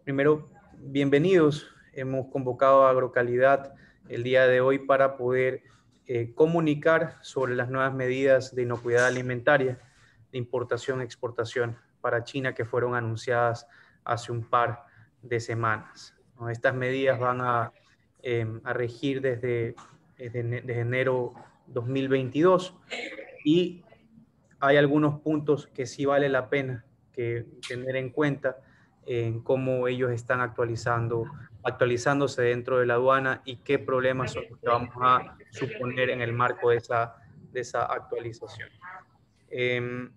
Primero, bienvenidos. Hemos convocado a Agrocalidad el día de hoy para poder comunicar sobre las nuevas medidas de inocuidad alimentaria, de importación y exportación para China que fueron anunciadas hace un par de semanas, ¿no? Estas medidas van a regir desde enero 2022 y hay algunos puntos que sí vale la pena que tener en cuenta en cómo ellos están actualizándose dentro de la aduana y qué problemas son los que vamos a suponer en el marco de esa actualización. Eh,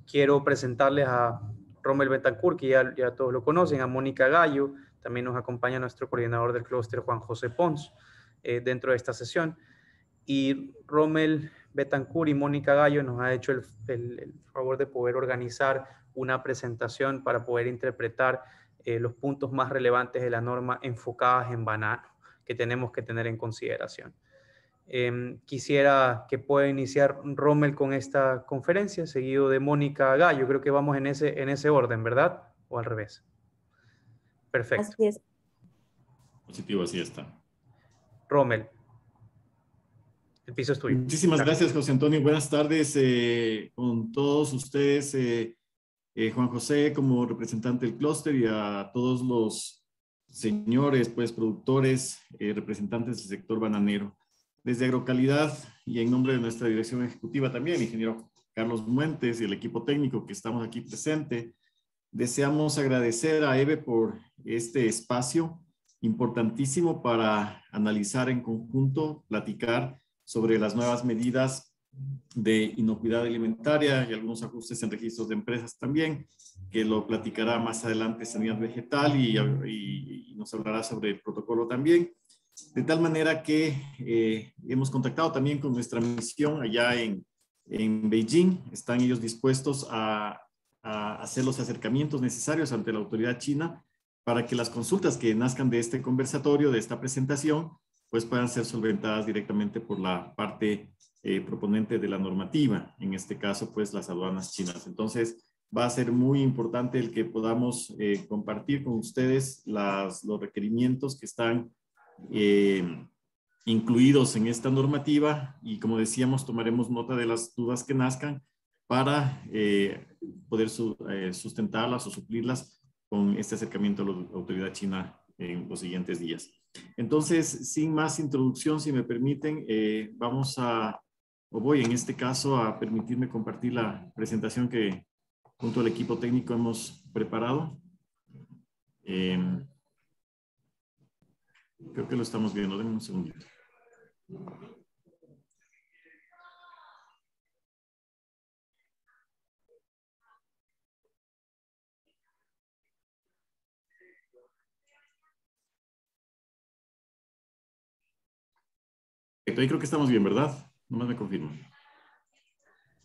Quiero presentarles a Rommel Betancourt, que ya todos lo conocen, a Mónica Gallo, también nos acompaña nuestro coordinador del clúster, Juan José Pons, dentro de esta sesión. Y Rommel Betancourt y Mónica Gallo nos ha hecho el favor de poder organizar una presentación para poder interpretar los puntos más relevantes de la norma enfocadas en banano que tenemos que tener en consideración. Quisiera que pueda iniciar Rommel con esta conferencia, seguido de Mónica Gallo. Creo que vamos en ese orden, ¿verdad? ¿O al revés? Perfecto. Así es. Positivo, así está. Rommel, el piso es tuyo. Muchísimas gracias, José Antonio. Buenas tardes con todos ustedes, Juan José como representante del clúster y a todos los señores, pues, productores, representantes del sector bananero. Desde Agrocalidad y en nombre de nuestra dirección ejecutiva también, ingeniero Carlos Muentes y el equipo técnico que estamos aquí presente, deseamos agradecer a EBE por este espacio importantísimo para analizar en conjunto, platicar sobre las nuevas medidas de inocuidad alimentaria y algunos ajustes en registros de empresas también, que lo platicará más adelante Sanidad Vegetal y nos hablará sobre el protocolo también. De tal manera que hemos contactado también con nuestra misión allá en Beijing. Están ellos dispuestos a hacer los acercamientos necesarios ante la autoridad china para que las consultas que nazcan de este conversatorio, de esta presentación, pues puedan ser solventadas directamente por la parte proponente de la normativa, en este caso, pues las aduanas chinas. Entonces, va a ser muy importante el que podamos compartir con ustedes los requerimientos que están incluidos en esta normativa y, como decíamos, tomaremos nota de las dudas que nazcan para poder sustentarlas o suplirlas con este acercamiento a la autoridad china en los siguientes días. Entonces, sin más introducción, si me permiten, voy en este caso a permitirme compartir la presentación que junto al equipo técnico hemos preparado. Creo que lo estamos viendo, denme un segundito. Ahí creo que estamos bien, ¿verdad? Nomás me confirman.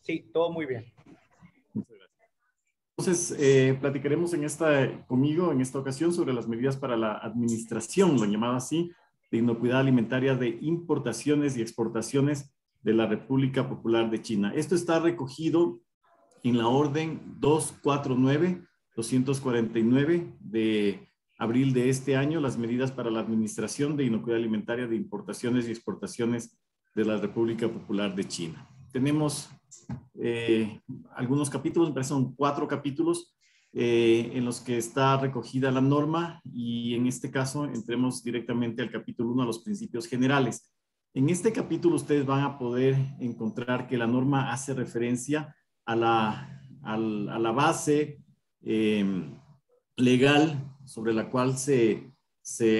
Sí, todo muy bien. Muchas gracias. Entonces, platicaremos conmigo en esta ocasión sobre las medidas para la administración, lo llamado así, de inocuidad alimentaria de importaciones y exportaciones de la República Popular de China. Esto está recogido en la orden 249 de abril de este año, las medidas para la administración de inocuidad alimentaria de importaciones y exportaciones de la República Popular de China. Tenemos algunos capítulos, me parece son 4 capítulos en los que está recogida la norma y en este caso entremos directamente al capítulo 1, a los principios generales. En este capítulo ustedes van a poder encontrar que la norma hace referencia a la base legal sobre la cual se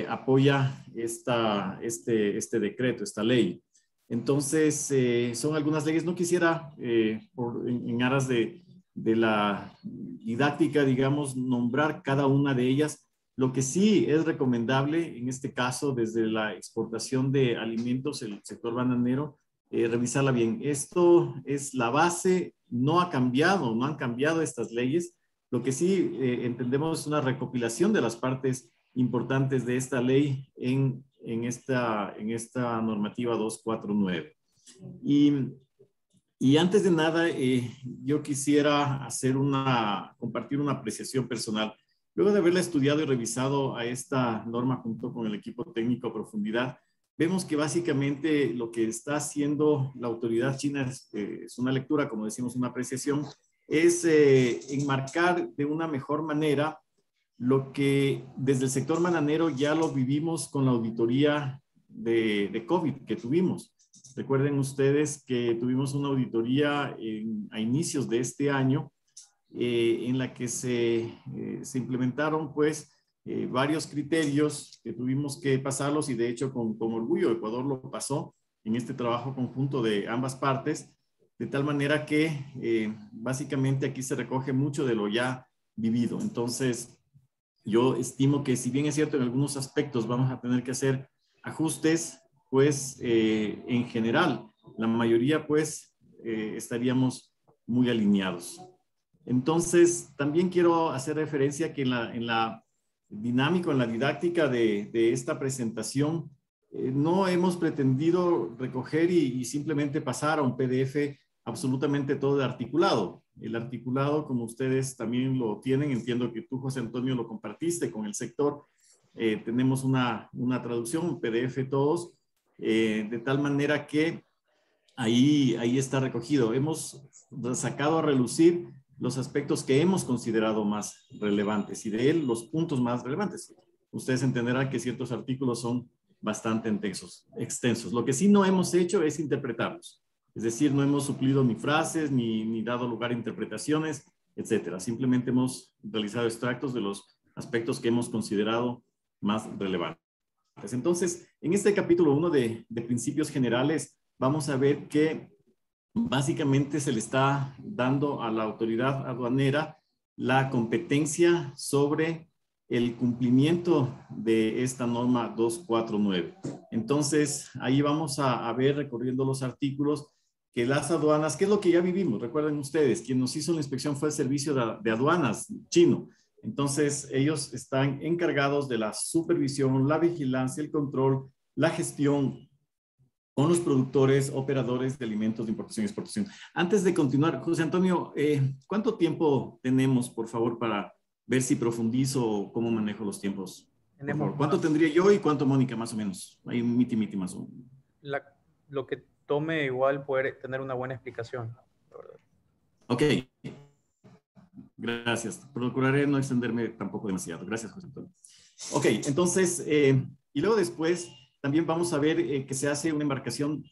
apoya este decreto, esta ley. Entonces, son algunas leyes. No quisiera, en aras de la didáctica, digamos, nombrar cada una de ellas. Lo que sí es recomendable, en este caso, desde la exportación de alimentos, el sector bananero, revisarla bien. Esto es la base, no han cambiado estas leyes. Lo que sí entendemos es una recopilación de las partes importantes de esta ley en esta normativa 249. Y antes de nada, yo quisiera compartir una apreciación personal. luego de haberla estudiado y revisado a esta norma junto con el equipo técnico a profundidad, vemos que básicamente lo que está haciendo la autoridad china es una lectura, como decimos, una apreciación, es enmarcar de una mejor manera lo que desde el sector bananero ya lo vivimos con la auditoría de COVID que tuvimos. Recuerden ustedes que tuvimos una auditoría a inicios de este año en la que se implementaron pues varios criterios que tuvimos que pasarlos y de hecho con orgullo Ecuador lo pasó en este trabajo conjunto de ambas partes, de tal manera que básicamente aquí se recoge mucho de lo ya vivido. Entonces, yo estimo que si bien es cierto en algunos aspectos vamos a tener que hacer ajustes, pues en general, la mayoría pues estaríamos muy alineados. Entonces, también quiero hacer referencia que en la dinámica, en la didáctica de esta presentación, no hemos pretendido recoger y simplemente pasar a un PDF absolutamente todo de articulado. El articulado, como ustedes también lo tienen, entiendo que tú, José Antonio, lo compartiste con el sector. Tenemos una traducción, un PDF todos, de tal manera que ahí está recogido. Hemos sacado a relucir los aspectos que hemos considerado más relevantes y de él los puntos más relevantes. Ustedes entenderán que ciertos artículos son bastante extensos. Lo que sí no hemos hecho es interpretarlos. Es decir, no hemos suplido ni frases, ni dado lugar a interpretaciones, etcétera. Simplemente hemos realizado extractos de los aspectos que hemos considerado más relevantes. Entonces, en este capítulo 1 de principios generales, vamos a ver que básicamente se le está dando a la autoridad aduanera la competencia sobre el cumplimiento de esta norma 249. Entonces, ahí vamos a ver, recorriendo los artículos, que las aduanas, ¿qué es lo que ya vivimos? Recuerden ustedes, quien nos hizo la inspección fue el servicio de aduanas chino. Entonces, ellos están encargados de la supervisión, la vigilancia, el control, la gestión con los productores, operadores de alimentos de importación y exportación. Antes de continuar, José Antonio, ¿cuánto tiempo tenemos, por favor, para ver si profundizo o cómo manejo los tiempos? Por favor. ¿Cuánto tendría yo y cuánto Mónica, más o menos? Hay un miti más o menos. Lo que tome igual poder tener una buena explicación. Ok. Gracias. Procuraré no extenderme tampoco demasiado. Gracias, José Antonio. Ok, entonces, y luego después también vamos a ver que se hace una enmarcación,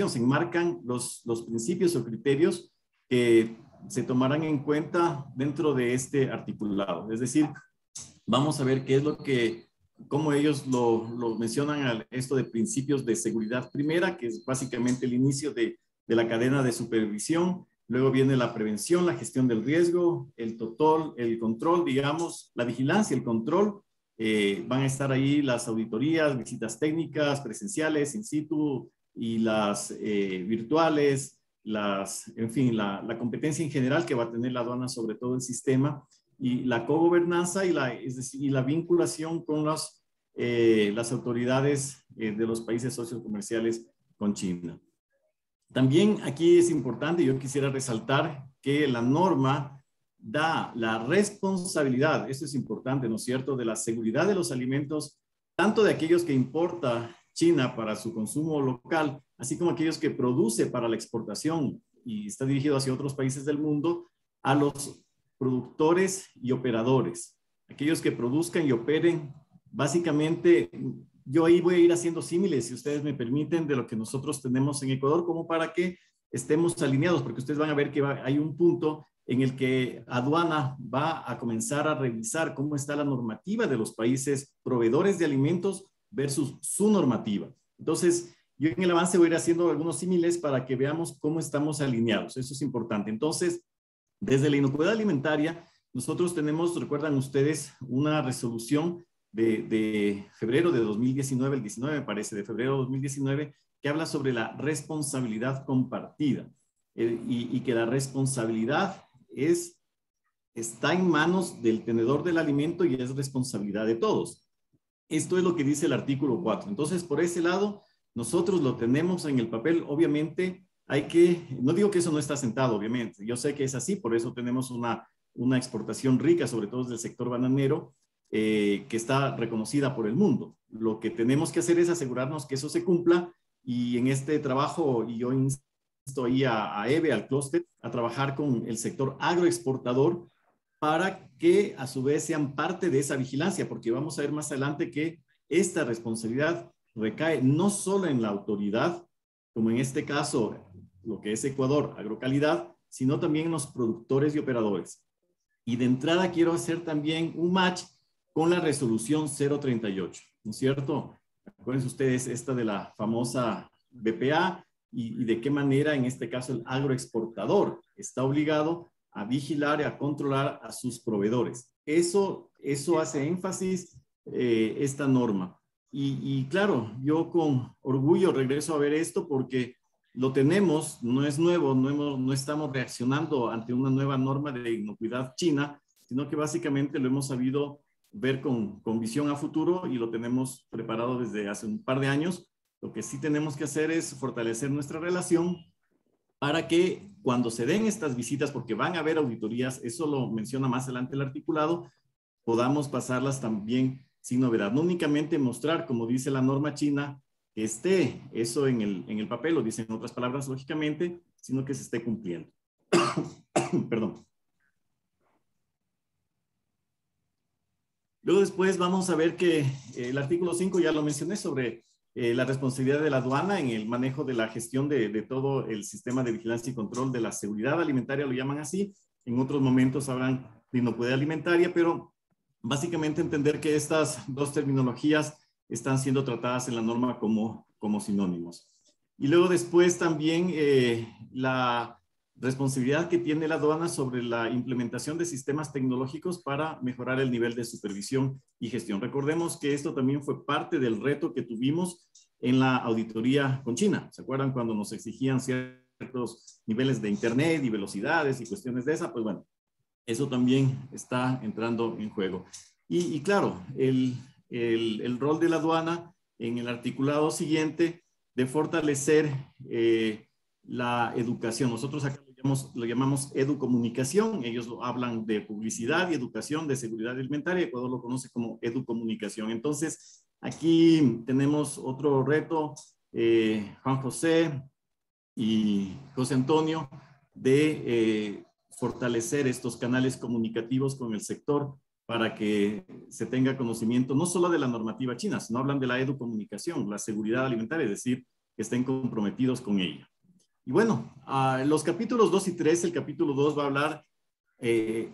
se enmarcan los principios o criterios que se tomarán en cuenta dentro de este articulado. Es decir, vamos a ver qué es lo que, cómo ellos lo mencionan esto de principios de seguridad primera, que es básicamente el inicio de la cadena de supervisión. Luego viene la prevención, la gestión del riesgo, el control, digamos, la vigilancia, el control. Van a estar ahí las auditorías, visitas técnicas, presenciales, in situ y las virtuales, en fin, la competencia en general que va a tener la aduana sobre todo el sistema y la cogobernanza es decir, la vinculación con las autoridades de los países socios comerciales con China. También aquí es importante, yo quisiera resaltar que la norma da la responsabilidad, eso es importante, ¿no es cierto?, de la seguridad de los alimentos, tanto de aquellos que importa China para su consumo local, así como aquellos que produce para la exportación y está dirigido hacia otros países del mundo, a los productores y operadores, aquellos que produzcan y operen, básicamente. Yo ahí voy a ir haciendo símiles, si ustedes me permiten, de lo que nosotros tenemos en Ecuador, como para que estemos alineados, porque ustedes van a ver que hay un punto en el que aduana va a comenzar a revisar cómo está la normativa de los países proveedores de alimentos versus su normativa. Entonces, yo en el avance voy a ir haciendo algunos símiles para que veamos cómo estamos alineados. Eso es importante. Entonces, desde la inocuidad alimentaria, nosotros tenemos, recuerdan ustedes, una resolución de febrero de 2019, el 19 me parece, de febrero de 2019, que habla sobre la responsabilidad compartida y que la responsabilidad está en manos del tenedor del alimento y es responsabilidad de todos. Esto es lo que dice el artículo 4. Entonces, por ese lado, nosotros lo tenemos en el papel. Obviamente, no digo que eso no está sentado, obviamente. Yo sé que es así, por eso tenemos una una exportación rica, sobre todo del sector bananero, que está reconocida por el mundo. Lo que tenemos que hacer es asegurarnos que eso se cumpla, y en este trabajo, y yo insto ahí a EVE, al clúster, a trabajar con el sector agroexportador para que a su vez sean parte de esa vigilancia, porque vamos a ver más adelante que esta responsabilidad recae no solo en la autoridad, como en este caso lo que es Ecuador, Agrocalidad, sino también en los productores y operadores. Y de entrada quiero hacer también un match con la resolución 038, ¿no es cierto? Acuérdense ustedes esta de la famosa BPA, y de qué manera en este caso el agroexportador está obligado a vigilar y a controlar a sus proveedores. Eso hace énfasis esta norma. Y claro, yo con orgullo regreso a ver esto porque lo tenemos, no es nuevo, no estamos reaccionando ante una nueva norma de inocuidad china, sino que básicamente lo hemos sabido ver con visión a futuro y lo tenemos preparado desde hace un par de años. Lo que sí tenemos que hacer es fortalecer nuestra relación para que cuando se den estas visitas, porque van a haber auditorías, eso lo menciona más adelante el articulado, podamos pasarlas también sin novedad. No únicamente mostrar, como dice la norma china, que esté eso en el papel, lo dicen en otras palabras, lógicamente, sino que se esté cumpliendo. Perdón. Luego después vamos a ver que el artículo 5 ya lo mencioné sobre la responsabilidad de la aduana en el manejo de la gestión de todo el sistema de vigilancia y control de la seguridad alimentaria, lo llaman así. En otros momentos hablan de inocuidad alimentaria, pero básicamente entender que estas dos terminologías están siendo tratadas en la norma como sinónimos. Y luego después también la responsabilidad que tiene la aduana sobre la implementación de sistemas tecnológicos para mejorar el nivel de supervisión y gestión. Recordemos que esto también fue parte del reto que tuvimos en la auditoría con China. ¿Se acuerdan cuando nos exigían ciertos niveles de internet y velocidades y cuestiones de esa? Pues bueno, eso también está entrando en juego. Y claro, el rol de la aduana en el articulado siguiente de fortalecer la educación. Nosotros acá lo llamamos educomunicación. Ellos hablan de publicidad y educación, de seguridad alimentaria. Ecuador lo conoce como educomunicación. Entonces, aquí tenemos otro reto, Juan José y José Antonio, de fortalecer estos canales comunicativos con el sector para que se tenga conocimiento no solo de la normativa china, sino hablan de la educomunicación, la seguridad alimentaria, es decir, que estén comprometidos con ella. Y bueno, los capítulos 2 y 3, el capítulo 2 va a hablar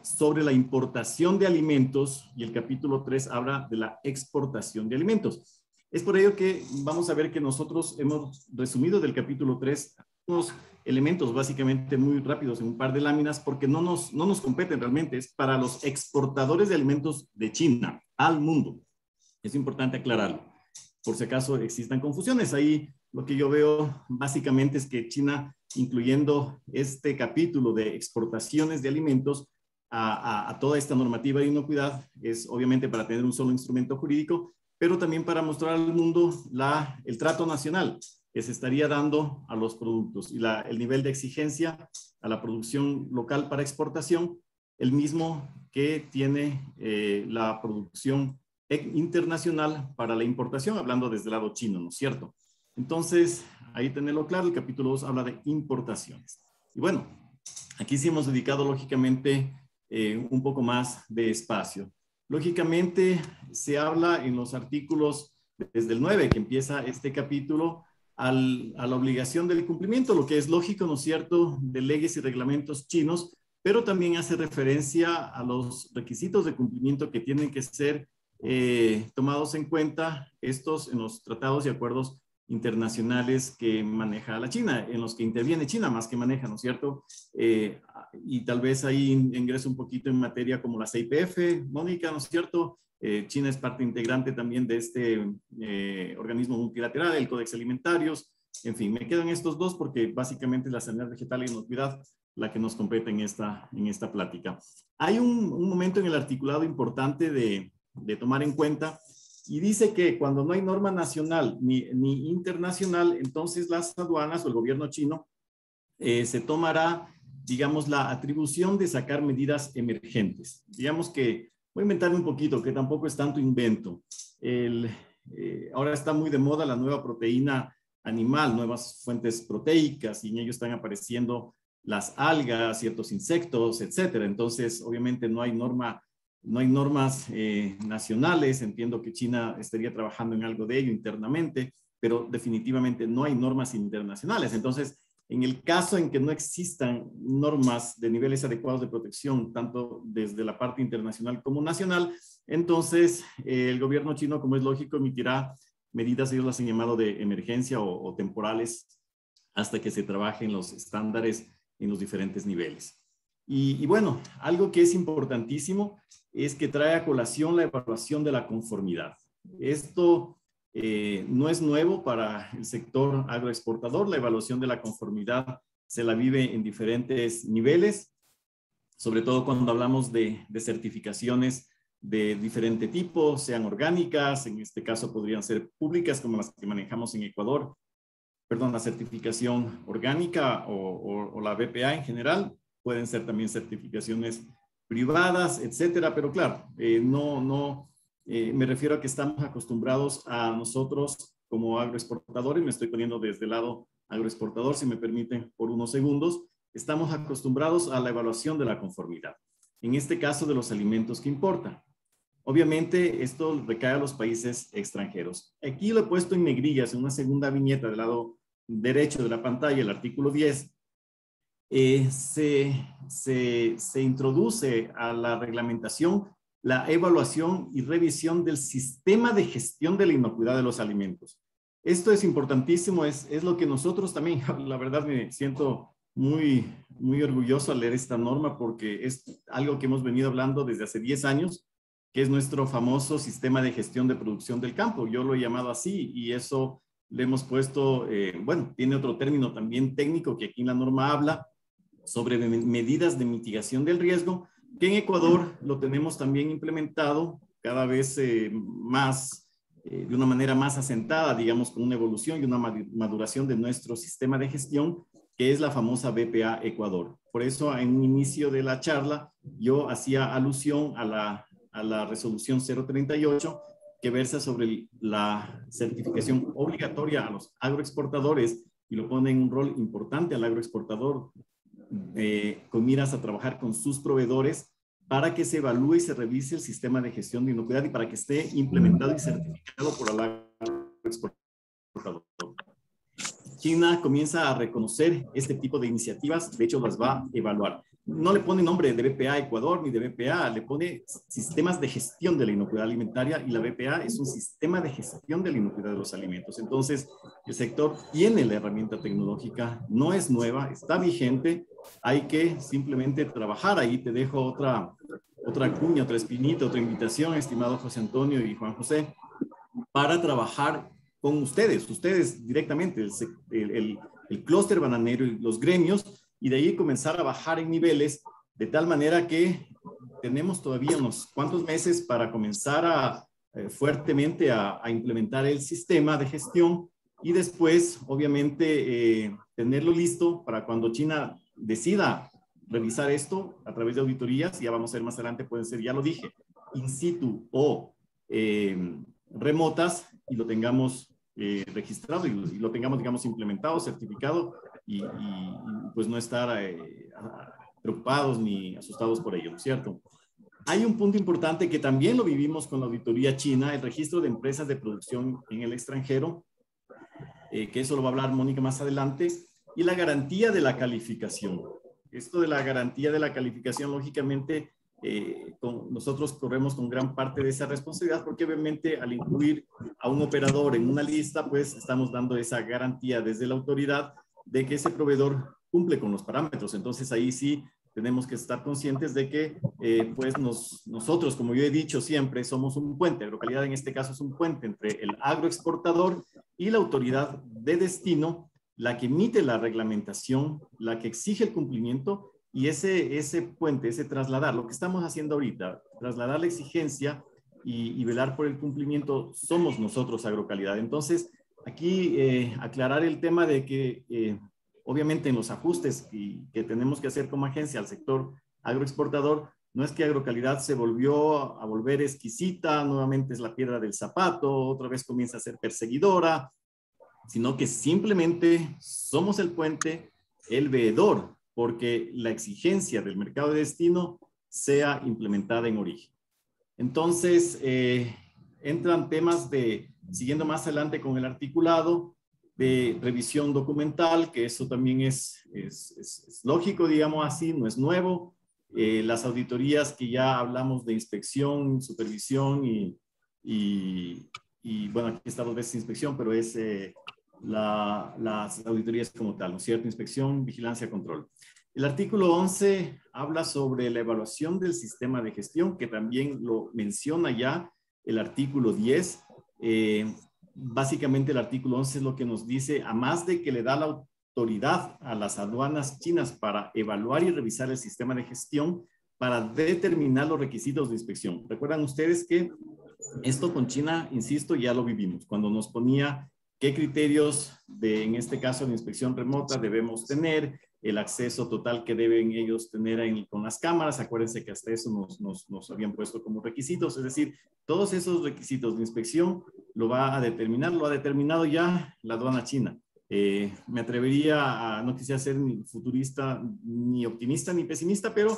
sobre la importación de alimentos y el capítulo 3 habla de la exportación de alimentos. Es por ello que vamos a ver que nosotros hemos resumido del capítulo 3 unos elementos básicamente muy rápidos en un par de láminas porque no nos competen realmente, es para los exportadores de alimentos de China al mundo. Es importante aclararlo, por si acaso existan confusiones. Ahí lo que yo veo básicamente es que China, incluyendo este capítulo de exportaciones de alimentos a toda esta normativa de inocuidad, es obviamente para tener un solo instrumento jurídico, pero también para mostrar al mundo el trato nacional que se estaría dando a los productos y el nivel de exigencia a la producción local para exportación, el mismo que tiene la producción internacional para la importación, hablando desde el lado chino, ¿no es cierto? Entonces, ahí tenerlo claro, el capítulo 2 habla de importaciones. Y bueno, aquí sí hemos dedicado lógicamente un poco más de espacio. Lógicamente, se habla en los artículos desde el 9, que empieza este capítulo, a la obligación del cumplimiento, lo que es lógico, ¿no es cierto?, de leyes y reglamentos chinos, pero también hace referencia a los requisitos de cumplimiento que tienen que ser tomados en cuenta estos en los tratados y acuerdos internacionales que maneja la China, en los que interviene China más que maneja, ¿no es cierto? Y tal vez ahí ingresa un poquito en materia como la CIPF, Mónica, ¿no es cierto? China es parte integrante también de este organismo multilateral, el Códex Alimentarios. En fin, me quedan estos dos porque básicamente es la sanidad vegetal y inocuidad la que nos compete en esta plática. Hay un momento en el articulado importante de tomar en cuenta y dice que cuando no hay norma nacional ni internacional, entonces las aduanas o el gobierno chino se tomará digamos, la atribución de sacar medidas emergentes. Digamos que, voy a inventarme un poquito, que tampoco es tanto invento. Ahora está muy de moda la nueva proteína animal, nuevas fuentes proteicas, y en ello están apareciendo las algas, ciertos insectos, etcétera. Entonces, obviamente no hay normas nacionales. Entiendo que China estaría trabajando en algo de ello internamente, pero definitivamente no hay normas internacionales. Entonces, en el caso en que no existan normas de niveles adecuados de protección, tanto desde la parte internacional como nacional, entonces el gobierno chino, como es lógico, emitirá medidas, ellos las han llamado de emergencia o temporales, hasta que se trabajen los estándares en los diferentes niveles. Y bueno, algo que es importantísimo es que trae a colación la evaluación de la conformidad. Esto no es nuevo para el sector agroexportador. La evaluación de la conformidad se la vive en diferentes niveles, sobre todo cuando hablamos de certificaciones de diferente tipo, sean orgánicas, en este caso podrían ser públicas como las que manejamos en Ecuador, perdón, la certificación orgánica o la BPA en general, pueden ser también certificaciones privadas, etcétera, pero claro, me refiero a que estamos acostumbrados a nosotros como agroexportadores, me estoy poniendo desde el lado agroexportador, si me permiten por unos segundos, estamos acostumbrados a la evaluación de la conformidad, en este caso de los alimentos que importan. Obviamente esto recae a los países extranjeros. Aquí lo he puesto en negrillas, en una segunda viñeta del lado derecho de la pantalla, el artículo 10, se introduce a la reglamentación la evaluación y revisión del sistema de gestión de la inocuidad de los alimentos. Esto es importantísimo, es lo que nosotros también, la verdad me siento muy, muy orgulloso al leer esta norma, porque es algo que hemos venido hablando desde hace 10 años, que es nuestro famoso sistema de gestión de producción del campo. Yo lo he llamado así, y eso le hemos puesto, bueno, tiene otro término también técnico que aquí en la norma habla sobre medidas de mitigación del riesgo, que en Ecuador lo tenemos también implementado cada vez más, de una manera más asentada, digamos, con una evolución y una maduración de nuestro sistema de gestión, que es la famosa BPA Ecuador. Por eso, en un inicio de la charla, yo hacía alusión a la resolución 038, que versa sobre la certificación obligatoria a los agroexportadores y lo pone en un rol importante al agroexportador, con miras a trabajar con sus proveedores para que se evalúe y se revise el sistema de gestión de inocuidad y para que esté implementado y certificado por el agroexportador. China comienza a reconocer este tipo de iniciativas, de hecho las va a evaluar. No le pone nombre de BPA Ecuador ni de BPA, le pone sistemas de gestión de la inocuidad alimentaria, y la BPA es un sistema de gestión de la inocuidad de los alimentos. Entonces, el sector tiene la herramienta tecnológica, no es nueva, está vigente, hay que simplemente trabajar. Ahí te dejo otra cuña, otra espinita, otra invitación, estimado José Antonio y Juan José, para trabajar con ustedes directamente, el clúster bananero y los gremios, y de ahí comenzar a bajar en niveles, de tal manera que tenemos todavía unos cuantos meses para comenzar fuertemente a implementar el sistema de gestión, y después, obviamente, tenerlo listo para cuando China decida revisar esto a través de auditorías. Ya vamos a ver más adelante, pueden ser, ya lo dije, in situ o remotas, y lo tengamos registrado y lo tengamos, digamos, implementado, certificado, y pues no estar preocupados ni asustados por ello, ¿no es cierto? Hay un punto importante que también lo vivimos con la auditoría china, el registro de empresas de producción en el extranjero, que eso lo va a hablar Mónica más adelante, y la garantía de la calificación. Esto de la garantía de la calificación, lógicamente, nosotros corremos con gran parte de esa responsabilidad, porque obviamente al incluir a un operador en una lista, pues estamos dando esa garantía desde la autoridad de que ese proveedor cumple con los parámetros. Entonces ahí sí tenemos que estar conscientes de que pues nosotros, como yo he dicho siempre, somos un puente. Agrocalidad en este caso es un puente entre el agroexportador y la autoridad de destino, la que emite la reglamentación, la que exige el cumplimiento, y ese puente, ese trasladar, lo que estamos haciendo ahorita, trasladar la exigencia y velar por el cumplimiento, somos nosotros, Agrocalidad. Entonces, aquí aclarar el tema de que obviamente en los ajustes que tenemos que hacer como agencia al sector agroexportador, no es que Agrocalidad se volvió a volver exquisita, nuevamente es la piedra del zapato, otra vez comienza a ser perseguidora, sino que simplemente somos el puente, el veedor, porque la exigencia del mercado de destino sea implementada en origen. Entonces, entran temas de, siguiendo más adelante con el articulado, de revisión documental, que eso también es lógico, digamos así, no es nuevo. Las auditorías que ya hablamos de inspección, supervisión y bueno, aquí está 2 veces inspección, pero es las auditorías como tal, ¿no es cierto? Inspección, vigilancia, control. El artículo 11 habla sobre la evaluación del sistema de gestión, que también lo menciona ya el artículo 10. Básicamente el artículo 11 es lo que nos dice, a más de que le da la autoridad a las aduanas chinas para evaluar y revisar el sistema de gestión para determinar los requisitos de inspección. Recuerdan ustedes que esto con China, insisto, ya lo vivimos, cuando nos ponía qué criterios en este caso de inspección remota debemos tener, el acceso total que deben ellos tener con las cámaras. Acuérdense que hasta eso nos habían puesto como requisitos, es decir, todos esos requisitos de inspección lo ha determinado ya la aduana china. Me atrevería a, no quisiera ser ni futurista, ni optimista, ni pesimista, pero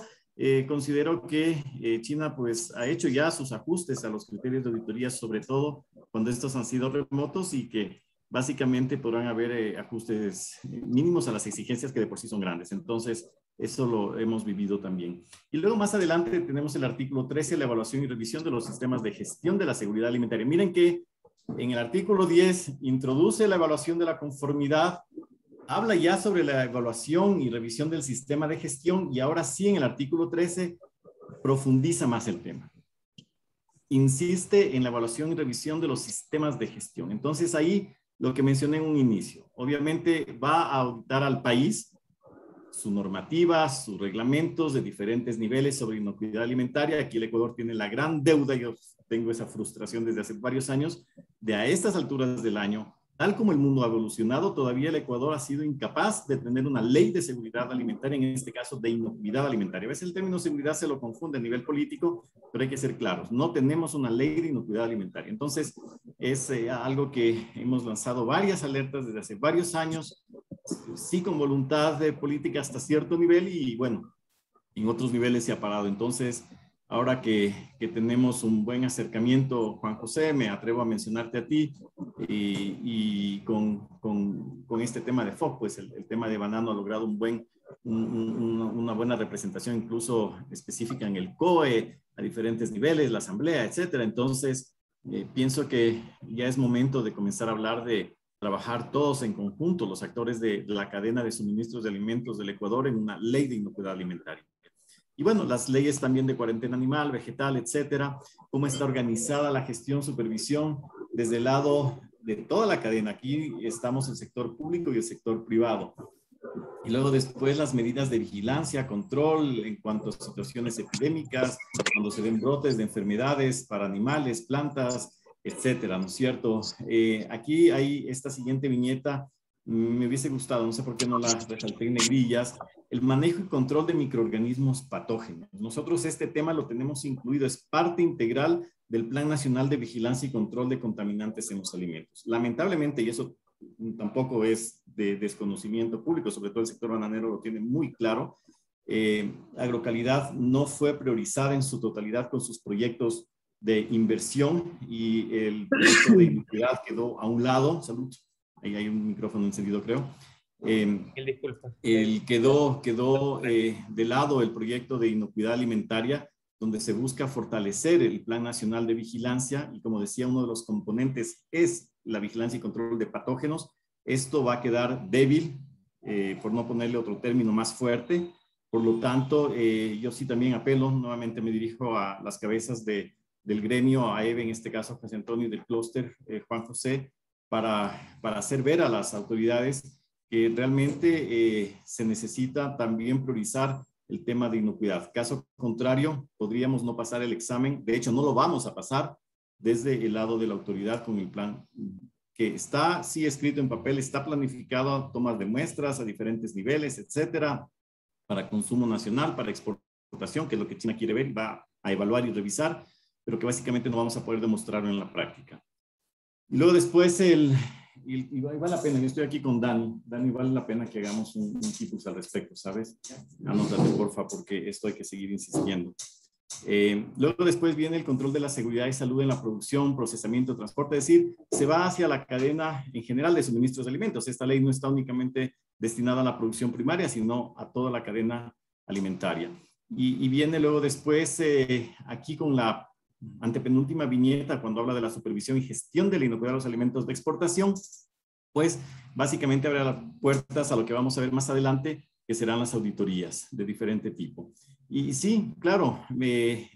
considero que China pues ha hecho ya sus ajustes a los criterios de auditoría, sobre todo cuando estos han sido remotos, y que básicamente podrán haber ajustes mínimos a las exigencias que de por sí son grandes. Entonces, eso lo hemos vivido también. Y luego más adelante tenemos el artículo 13, la evaluación y revisión de los sistemas de gestión de la seguridad alimentaria. Miren que en el artículo 10 introduce la evaluación de la conformidad, habla ya sobre la evaluación y revisión del sistema de gestión, y ahora sí en el artículo 13 profundiza más el tema. Insiste en la evaluación y revisión de los sistemas de gestión. Entonces ahí lo que mencioné en un inicio, obviamente va a auditar al país, su normativa, sus reglamentos de diferentes niveles sobre inocuidad alimentaria. Aquí el Ecuador tiene la gran deuda, yo tengo esa frustración desde hace varios años, de a estas alturas del año, tal como el mundo ha evolucionado, todavía el Ecuador ha sido incapaz de tener una ley de seguridad alimentaria, en este caso de inocuidad alimentaria. A veces el término seguridad se lo confunde a nivel político, pero hay que ser claros, no tenemos una ley de inocuidad alimentaria. Entonces, es algo que hemos lanzado varias alertas desde hace varios años, sí con voluntad de política hasta cierto nivel, y bueno, en otros niveles se ha parado. Entonces, ahora que tenemos un buen acercamiento, Juan José, me atrevo a mencionarte a ti, y con este tema de FOC, pues el tema de banano ha logrado una buena representación, incluso específica en el COE, a diferentes niveles, la asamblea, etcétera. Entonces, pienso que ya es momento de comenzar a hablar de trabajar todos en conjunto, los actores de la cadena de suministros de alimentos del Ecuador, en una ley de inocuidad alimentaria. Y bueno, las leyes también de cuarentena animal, vegetal, etcétera, cómo está organizada la gestión, supervisión desde el lado de toda la cadena. Aquí estamos el sector público y el sector privado. Y luego después las medidas de vigilancia, control en cuanto a situaciones epidémicas, cuando se den brotes de enfermedades para animales, plantas, etcétera, ¿no es cierto? Aquí hay esta siguiente viñeta, me hubiese gustado, no sé por qué no la resalté en negrillas, el manejo y control de microorganismos patógenos. Nosotros este tema lo tenemos incluido, es parte integral del Plan Nacional de Vigilancia y Control de Contaminantes en los Alimentos. Lamentablemente, y eso tampoco es de desconocimiento público, sobre todo el sector bananero lo tiene muy claro, Agrocalidad no fue priorizada en su totalidad con sus proyectos de inversión, y el proyecto de inocuidad quedó a un lado. Salud, ahí hay un micrófono encendido, creo. Quedó de lado el proyecto de inocuidad alimentaria, donde se busca fortalecer el Plan Nacional de Vigilancia, y como decía, uno de los componentes es la vigilancia y control de patógenos. Esto va a quedar débil, por no ponerle otro término más fuerte. Por lo tanto, yo sí también apelo, nuevamente me dirijo a las cabezas del gremio, a EVE, en este caso José Antonio, del clúster, Juan José, para hacer ver a las autoridades que realmente se necesita también priorizar el tema de inocuidad. Caso contrario, podríamos no pasar el examen. De hecho, no lo vamos a pasar desde el lado de la autoridad con el plan que está sí escrito en papel, está planificado, tomas de muestras a diferentes niveles, etcétera, para consumo nacional, para exportación, que es lo que China quiere ver, va a evaluar y revisar, pero que básicamente no vamos a poder demostrarlo en la práctica. Y luego después y vale la pena, yo estoy aquí con Dani. Dani, vale la pena que hagamos un tipus al respecto, ¿sabes? Anótate, porfa, porque esto hay que seguir insistiendo. Luego después viene el control de la seguridad y salud en la producción, procesamiento, transporte, es decir, se va hacia la cadena en general de suministros de alimentos. Esta ley no está únicamente destinada a la producción primaria, sino a toda la cadena alimentaria. Y viene luego después aquí con la antepenúltima viñeta, cuando habla de la supervisión y gestión de la inocuidad de los alimentos de exportación, pues básicamente abre las puertas a lo que vamos a ver más adelante, que serán las auditorías de diferente tipo. Y sí, claro,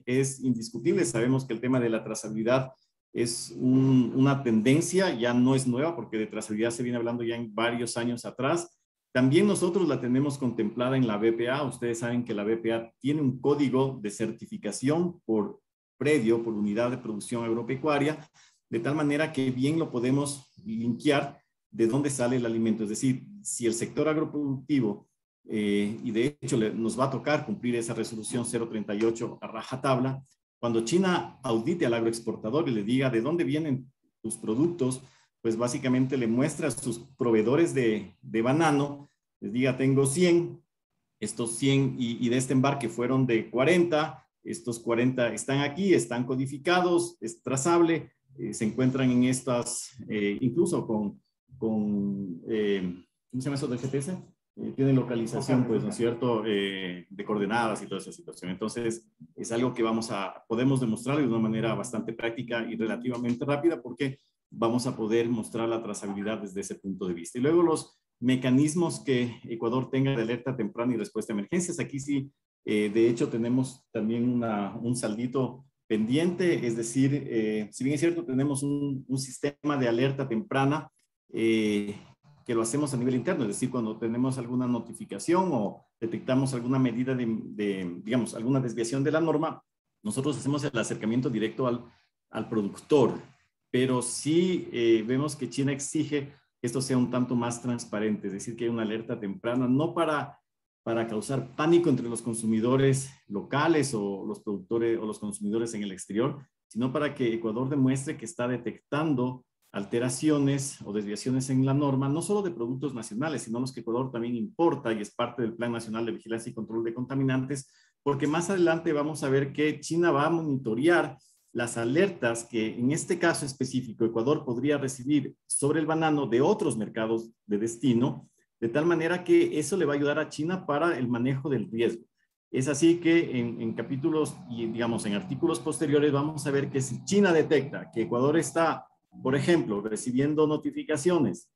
es indiscutible, sabemos que el tema de la trazabilidad es una tendencia, ya no es nueva, porque de trazabilidad se viene hablando ya en varios años atrás. También nosotros la tenemos contemplada en la BPA. Ustedes saben que la BPA tiene un código de certificación por predio, por unidad de producción agropecuaria, de tal manera que bien lo podemos linkear de dónde sale el alimento. Es decir, si el sector agroproductivo, y de hecho nos va a tocar cumplir esa resolución 038 a rajatabla, cuando China audite al agroexportador y le diga de dónde vienen tus productos, pues básicamente le muestra a sus proveedores de banano, les diga, tengo 100, estos 100 y de este embarque fueron de 40, estos 40 están aquí, están codificados, es trazable, se encuentran en estas, incluso con ¿cómo se llama eso del GPS? Tiene localización, pues, ¿no es cierto?, de coordenadas y toda esa situación. Entonces, es algo que podemos demostrar de una manera bastante práctica y relativamente rápida, porque vamos a poder mostrar la trazabilidad desde ese punto de vista. Y luego los mecanismos que Ecuador tenga de alerta temprana y respuesta a emergencias. Aquí sí, de hecho, tenemos también un saldito pendiente, es decir, si bien es cierto, tenemos un sistema de alerta temprana que lo hacemos a nivel interno, es decir, cuando tenemos alguna notificación o detectamos alguna medida digamos, alguna desviación de la norma, nosotros hacemos el acercamiento directo al productor, pero sí vemos que China exige que esto sea un tanto más transparente, es decir, que hay una alerta temprana, no para causar pánico entre los consumidores locales o los productores o los consumidores en el exterior, sino para que Ecuador demuestre que está detectando alteraciones o desviaciones en la norma, no solo de productos nacionales, sino los que Ecuador también importa y es parte del Plan Nacional de Vigilancia y Control de Contaminantes, porque más adelante vamos a ver que China va a monitorear las alertas que en este caso específico Ecuador podría recibir sobre el banano de otros mercados de destino, de tal manera que eso le va a ayudar a China para el manejo del riesgo. Es así que en capítulos y digamos en artículos posteriores vamos a ver que si China detecta que Ecuador está, por ejemplo, recibiendo notificaciones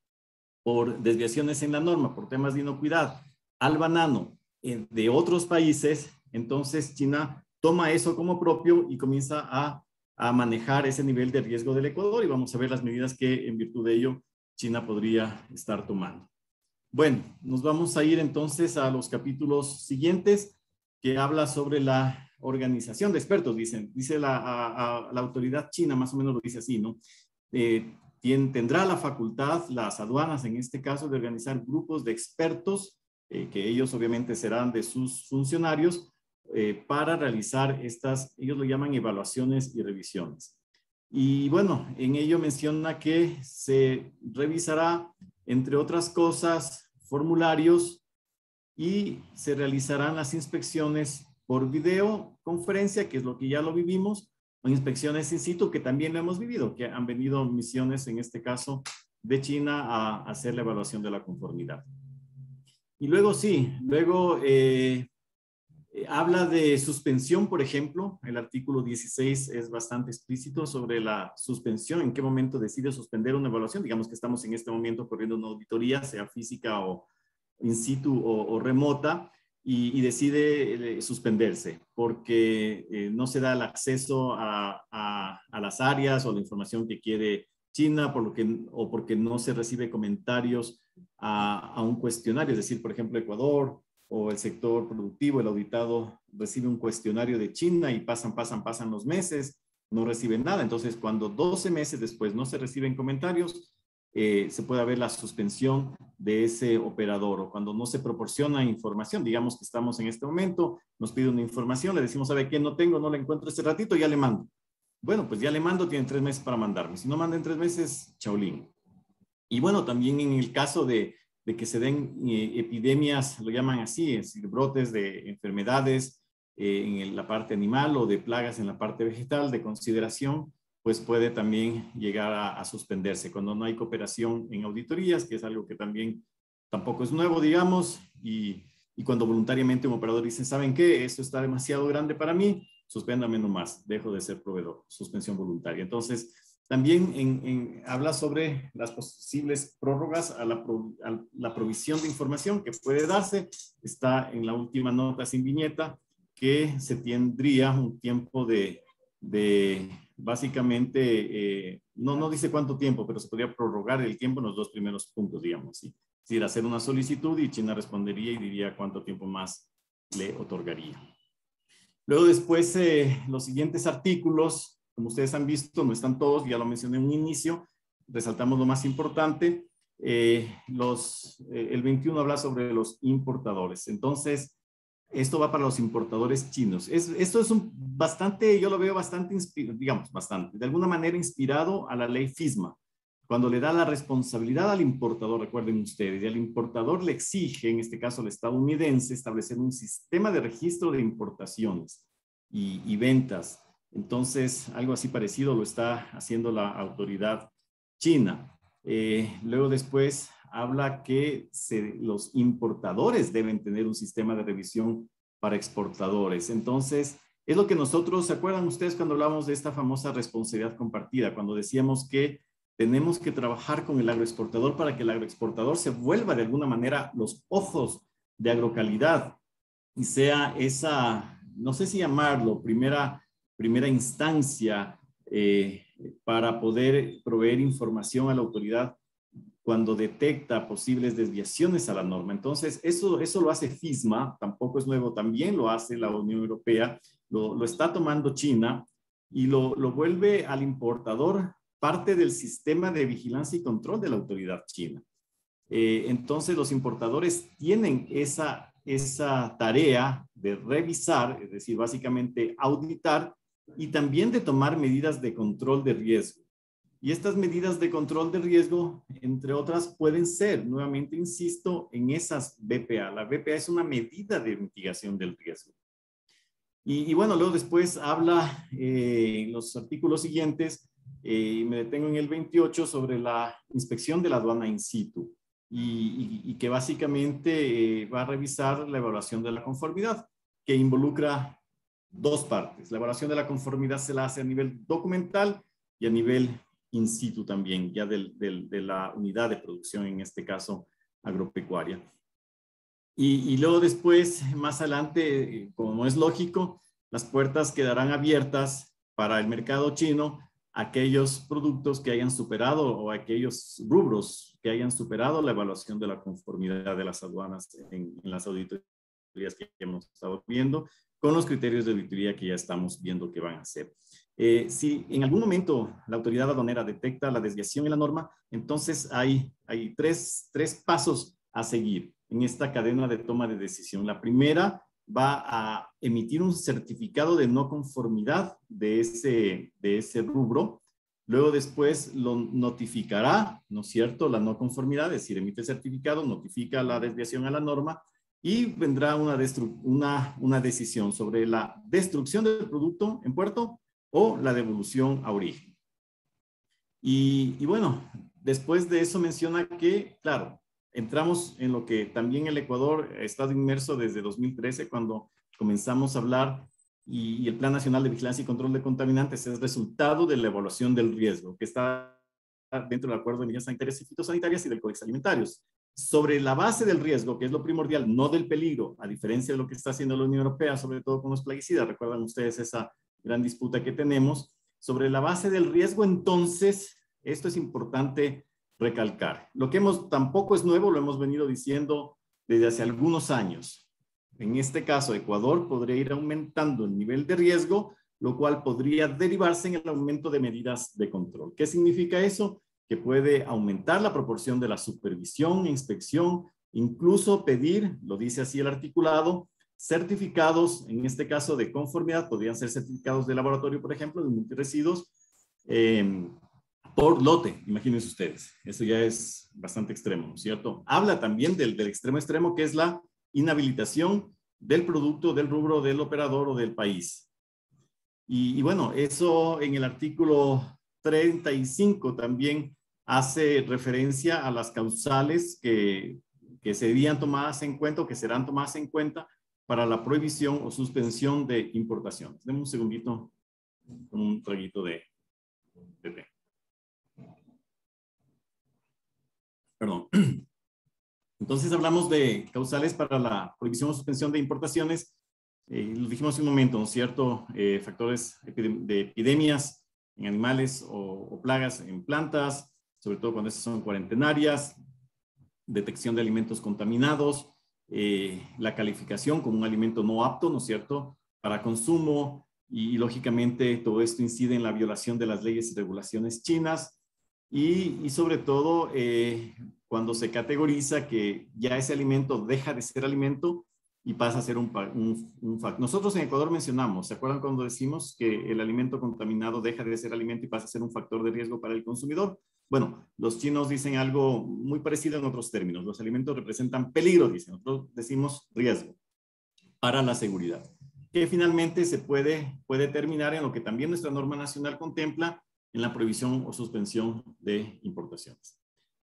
por desviaciones en la norma, por temas de inocuidad, al banano de otros países, entonces China toma eso como propio y comienza a manejar ese nivel de riesgo del Ecuador y vamos a ver las medidas que en virtud de ello China podría estar tomando. Bueno, nos vamos a ir entonces a los capítulos siguientes que habla sobre la organización de expertos, dice la autoridad china, más o menos lo dice así, ¿no? Tendrá la facultad, las aduanas en este caso, de organizar grupos de expertos, que ellos obviamente serán de sus funcionarios, para realizar ellos lo llaman evaluaciones y revisiones. Y bueno, en ello menciona que se revisará, entre otras cosas, formularios y se realizarán las inspecciones por videoconferencia, que es lo que ya lo vivimos, o inspecciones in situ, que también lo hemos vivido, que han venido misiones, en este caso, de China a hacer la evaluación de la conformidad. Y luego habla de suspensión, por ejemplo. El artículo 16 es bastante explícito sobre la suspensión, en qué momento decide suspender una evaluación. Digamos que estamos en este momento corriendo una auditoría, sea física o in situ o remota, y decide suspenderse porque no se da el acceso a las áreas o la información que quiere China, o porque no se recibe comentarios a un cuestionario. Es decir, por ejemplo, Ecuador o el sector productivo, el auditado recibe un cuestionario de China y pasan los meses, no reciben nada. Entonces, cuando 12 meses después no se reciben comentarios, se pueda ver la suspensión de ese operador, o cuando no se proporciona información. Digamos que estamos en este momento, nos pide una información, le decimos, ¿sabe qué? No tengo, no la encuentro este ratito, ya le mando. Bueno, pues ya le mando, tienen 3 meses para mandarme. Si no manda en 3 meses, chaolín. Y bueno, también en el caso de que se den epidemias, lo llaman así, es decir, brotes de enfermedades en la parte animal o de plagas en la parte vegetal de consideración, pues puede también llegar a suspenderse cuando no hay cooperación en auditorías, que es algo que también tampoco es nuevo, digamos, y cuando voluntariamente un operador dice, ¿saben qué? Esto está demasiado grande para mí, suspéndame nomás, dejo de ser proveedor, suspensión voluntaria. Entonces, también habla sobre las posibles prórrogas a la provisión de información que puede darse. Está en la última nota sin viñeta, que se tendría un tiempo de básicamente, no dice cuánto tiempo, pero se podría prorrogar el tiempo en los 2 primeros puntos, digamos, ¿sí? Es decir, hacer una solicitud y China respondería y diría cuánto tiempo más le otorgaría. Luego después, los siguientes artículos, como ustedes han visto, no están todos, ya lo mencioné en un inicio, resaltamos lo más importante. El 21 habla sobre los importadores. Entonces, esto va para los importadores chinos. Esto es bastante, yo lo veo bastante, digamos, bastante, de alguna manera inspirado a la ley FISMA, cuando le da la responsabilidad al importador, recuerden ustedes, y al importador le exige, en este caso el estadounidense, establecer un sistema de registro de importaciones y ventas. Entonces, algo así parecido lo está haciendo la autoridad china. Luego después habla que los importadores deben tener un sistema de revisión para exportadores. Entonces, es lo que nosotros, ¿se acuerdan ustedes cuando hablamos de esta famosa responsabilidad compartida? Cuando decíamos que tenemos que trabajar con el agroexportador para que el agroexportador se vuelva de alguna manera los ojos de agrocalidad y sea esa, no sé si llamarlo, primera instancia para poder proveer información a la autoridad cuando detecta posibles desviaciones a la norma. Entonces, eso lo hace FISMA, tampoco es nuevo, también lo hace la Unión Europea, lo está tomando China y lo vuelve al importador parte del sistema de vigilancia y control de la autoridad china. Entonces, los importadores tienen esa tarea de revisar, es decir, básicamente auditar y también de tomar medidas de control de riesgo. Y estas medidas de control de riesgo, entre otras, pueden ser, nuevamente insisto, en esas BPA. La BPA es una medida de mitigación del riesgo. Y bueno, luego después habla en los artículos siguientes, me detengo en el 28 sobre la inspección de la aduana in situ y que básicamente va a revisar la evaluación de la conformidad, que involucra 2 partes. La evaluación de la conformidad se la hace a nivel documental y a nivel in situ también, ya de la unidad de producción, en este caso agropecuaria. Y luego después, más adelante, como es lógico, las puertas quedarán abiertas para el mercado chino, aquellos productos que hayan superado o aquellos rubros que hayan superado la evaluación de la conformidad de las aduanas en las auditorías que hemos estado viendo, con los criterios de auditoría que ya estamos viendo que van a hacer. Si en algún momento la autoridad aduanera detecta la desviación en la norma, entonces hay tres pasos a seguir en esta cadena de toma de decisión. La primera va a emitir un certificado de no conformidad de ese rubro. Luego después lo notificará, ¿no es cierto?, la no conformidad, es decir, emite el certificado, notifica la desviación a la norma y vendrá una decisión sobre la destrucción del producto en puerto o la devolución a origen. Y bueno, después de eso menciona que, claro, entramos en lo que también el Ecuador ha estado inmerso desde 2013, cuando comenzamos a hablar y el Plan Nacional de Vigilancia y Control de Contaminantes es resultado de la evaluación del riesgo, que está dentro del Acuerdo de Medidas Sanitarias y Fitosanitarias y del Códex Alimentarios. Sobre la base del riesgo, que es lo primordial, no del peligro, a diferencia de lo que está haciendo la Unión Europea, sobre todo con los plaguicidas. Recuerdan ustedes esa gran disputa que tenemos. Sobre la base del riesgo, entonces, esto es importante recalcar. Lo que tampoco es nuevo, lo hemos venido diciendo desde hace algunos años. En este caso, Ecuador podría ir aumentando el nivel de riesgo, lo cual podría derivarse en el aumento de medidas de control. ¿Qué significa eso? que puede aumentar la proporción de la supervisión, inspección, incluso pedir, lo dice así el articulado, certificados, en este caso de conformidad, podrían ser certificados de laboratorio, por ejemplo, de multiresiduos, por lote, imagínense ustedes. Eso ya es bastante extremo, ¿no es cierto? Habla también del extremo, que es la inhabilitación del producto, del rubro, del operador o del país. Y bueno, eso en el artículo 35 también hace referencia a las causales que serían tomadas en cuenta o que serán tomadas en cuenta para la prohibición o suspensión de importaciones. Deme un segundito con un traguito de té. Perdón. Entonces hablamos de causales para la prohibición o suspensión de importaciones. Lo dijimos hace un momento, ¿no es cierto? Factores de epidemias en animales o plagas en plantas, sobre todo cuando estas son cuarentenarias, detección de alimentos contaminados, la calificación como un alimento no apto, ¿no es cierto?, para consumo, y lógicamente todo esto incide en la violación de las leyes y regulaciones chinas, y sobre todo cuando se categoriza que ya ese alimento deja de ser alimento y pasa a ser un factor. Nosotros en Ecuador mencionamos, ¿se acuerdan cuando decimos que el alimento contaminado deja de ser alimento y pasa a ser un factor de riesgo para el consumidor? Bueno, los chinos dicen algo muy parecido en otros términos. Los alimentos representan peligro, dicen. Nosotros decimos riesgo para la seguridad, que finalmente se puede terminar en lo que también nuestra norma nacional contempla, en la prohibición o suspensión de importaciones.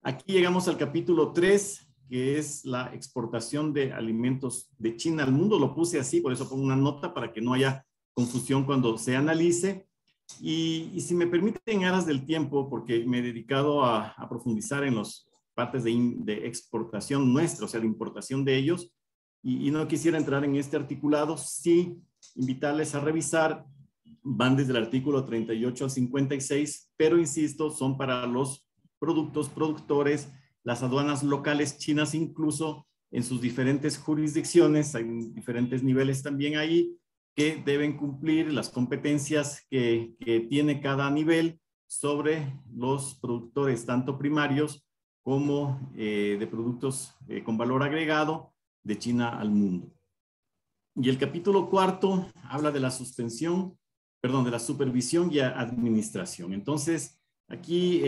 Aquí llegamos al capítulo 3, que es la exportación de alimentos de China al mundo. Lo puse así, por eso pongo una nota para que no haya confusión cuando se analice. Y si me permiten, en aras del tiempo, porque me he dedicado a profundizar en las partes de exportación nuestra, o sea, la importación de ellos, y no quisiera entrar en este articulado, sí invitarles a revisar, van desde el artículo 38 al 56, pero insisto, son para los productos productores, las aduanas locales chinas incluso en sus diferentes jurisdicciones, hay diferentes niveles también ahí, que deben cumplir las competencias que tiene cada nivel sobre los productores, tanto primarios como de productos con valor agregado de China al mundo. Y el capítulo 4 habla de la de la supervisión y administración. Entonces, aquí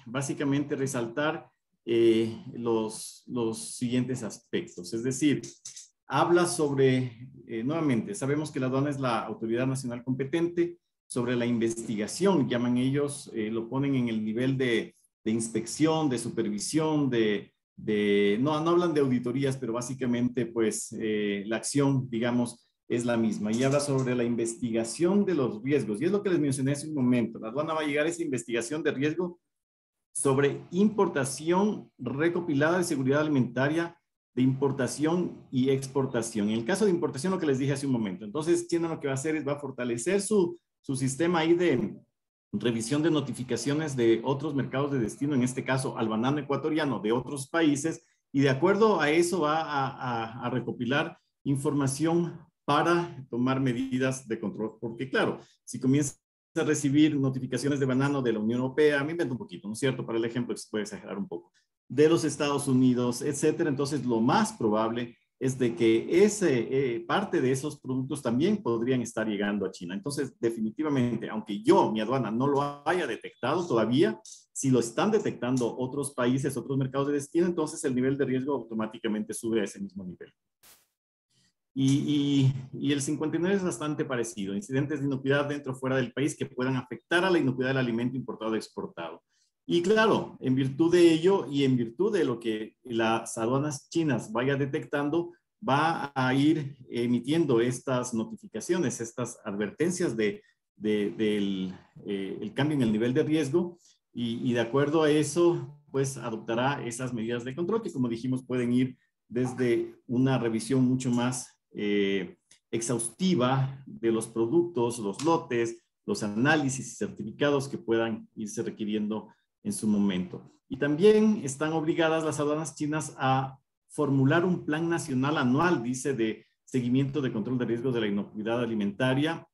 básicamente resaltar los siguientes aspectos, es decir, habla sobre, nuevamente, sabemos que la aduana es la autoridad nacional competente, sobre la investigación, llaman ellos, lo ponen en el nivel de inspección, de supervisión, no hablan de auditorías, pero básicamente pues la acción, digamos, es la misma. Y habla sobre la investigación de los riesgos, y es lo que les mencioné hace un momento. La aduana va a llegar a esa investigación de riesgo sobre importación recopilada de seguridad alimentaria, de importación y exportación. En el caso de importación, lo que les dije hace un momento. Entonces, China lo que va a hacer es va a fortalecer su sistema ahí de revisión de notificaciones de otros mercados de destino, en este caso al banano ecuatoriano de otros países, y de acuerdo a eso va a recopilar información para tomar medidas de control. Porque claro, si comienza a recibir notificaciones de banano de la Unión Europea, me invento un poquito, ¿no es cierto? Para el ejemplo, se puede exagerar un poco, de los Estados Unidos, etcétera. Entonces, lo más probable es de que parte de esos productos también podrían estar llegando a China. Entonces, definitivamente, aunque mi aduana no lo haya detectado todavía, si lo están detectando otros países, otros mercados de destino, entonces el nivel de riesgo automáticamente sube a ese mismo nivel. Y el 59 es bastante parecido. Incidentes de inocuidad dentro o fuera del país que puedan afectar a la inocuidad del alimento importado o exportado. Y claro, en virtud de ello y en virtud de lo que las aduanas chinas vaya detectando, va a ir emitiendo estas notificaciones, estas advertencias del cambio en el nivel de riesgo, y de acuerdo a eso, pues adoptará esas medidas de control que, como dijimos, pueden ir desde una revisión mucho más exhaustiva de los productos, los lotes, los análisis y certificados que puedan irse requiriendo en su momento. Y también están obligadas las aduanas chinas a formular un plan nacional anual, dice, de seguimiento de control de riesgos de la inocuidad alimentaria,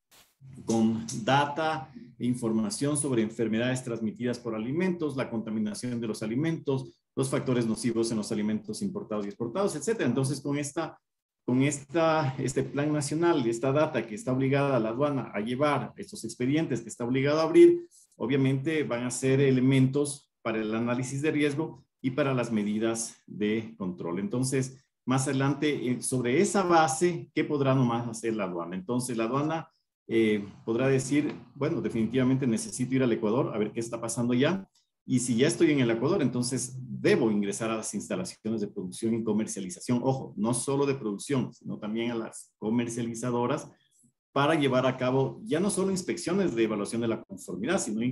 con data e información sobre enfermedades transmitidas por alimentos, la contaminación de los alimentos, los factores nocivos en los alimentos importados y exportados, etcétera. Entonces, este plan nacional, esta data que está obligada a la aduana a llevar, estos expedientes que está obligado a abrir, obviamente van a ser elementos para el análisis de riesgo y para las medidas de control. Entonces, más adelante, sobre esa base, ¿qué podrá nomás hacer la aduana? Entonces, la aduana podrá decir, bueno, definitivamente necesito ir al Ecuador a ver qué está pasando ya. Y si ya estoy en el Ecuador, entonces debo ingresar a las instalaciones de producción y comercialización. Ojo, no solo de producción, sino también a las comercializadoras para llevar a cabo ya no solo inspecciones de evaluación de la conformidad, sino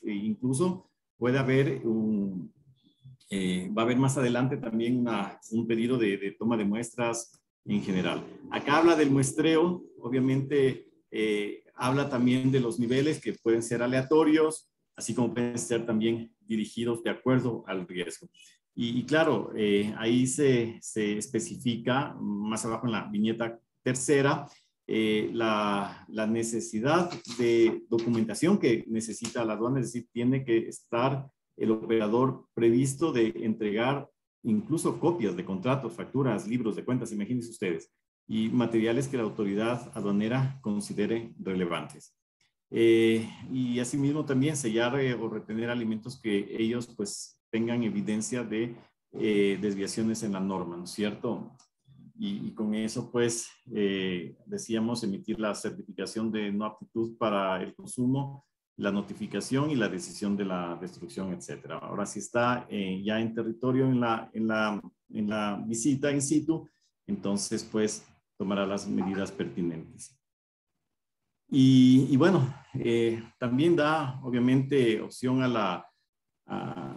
incluso puede haber va a haber más adelante también un pedido de toma de muestras en general. Acá habla del muestreo, obviamente habla también de los niveles que pueden ser aleatorios, así como pueden ser también dirigidos de acuerdo al riesgo. Y claro, ahí se especifica más abajo en la viñeta tercera la necesidad de documentación que necesita la aduana, es decir, tiene que estar el operador previsto de entregar incluso copias de contratos, facturas, libros de cuentas, imagínense ustedes, y materiales que la autoridad aduanera considere relevantes. Y asimismo también sellar o retener alimentos que ellos pues tengan evidencia de desviaciones en la norma, ¿no es cierto? Y con eso pues decíamos emitir la certificación de no aptitud para el consumo, la notificación y la decisión de la destrucción, etcétera. Ahora, si está ya en territorio en la visita in situ, entonces pues tomará las medidas pertinentes. Y bueno, también da obviamente opción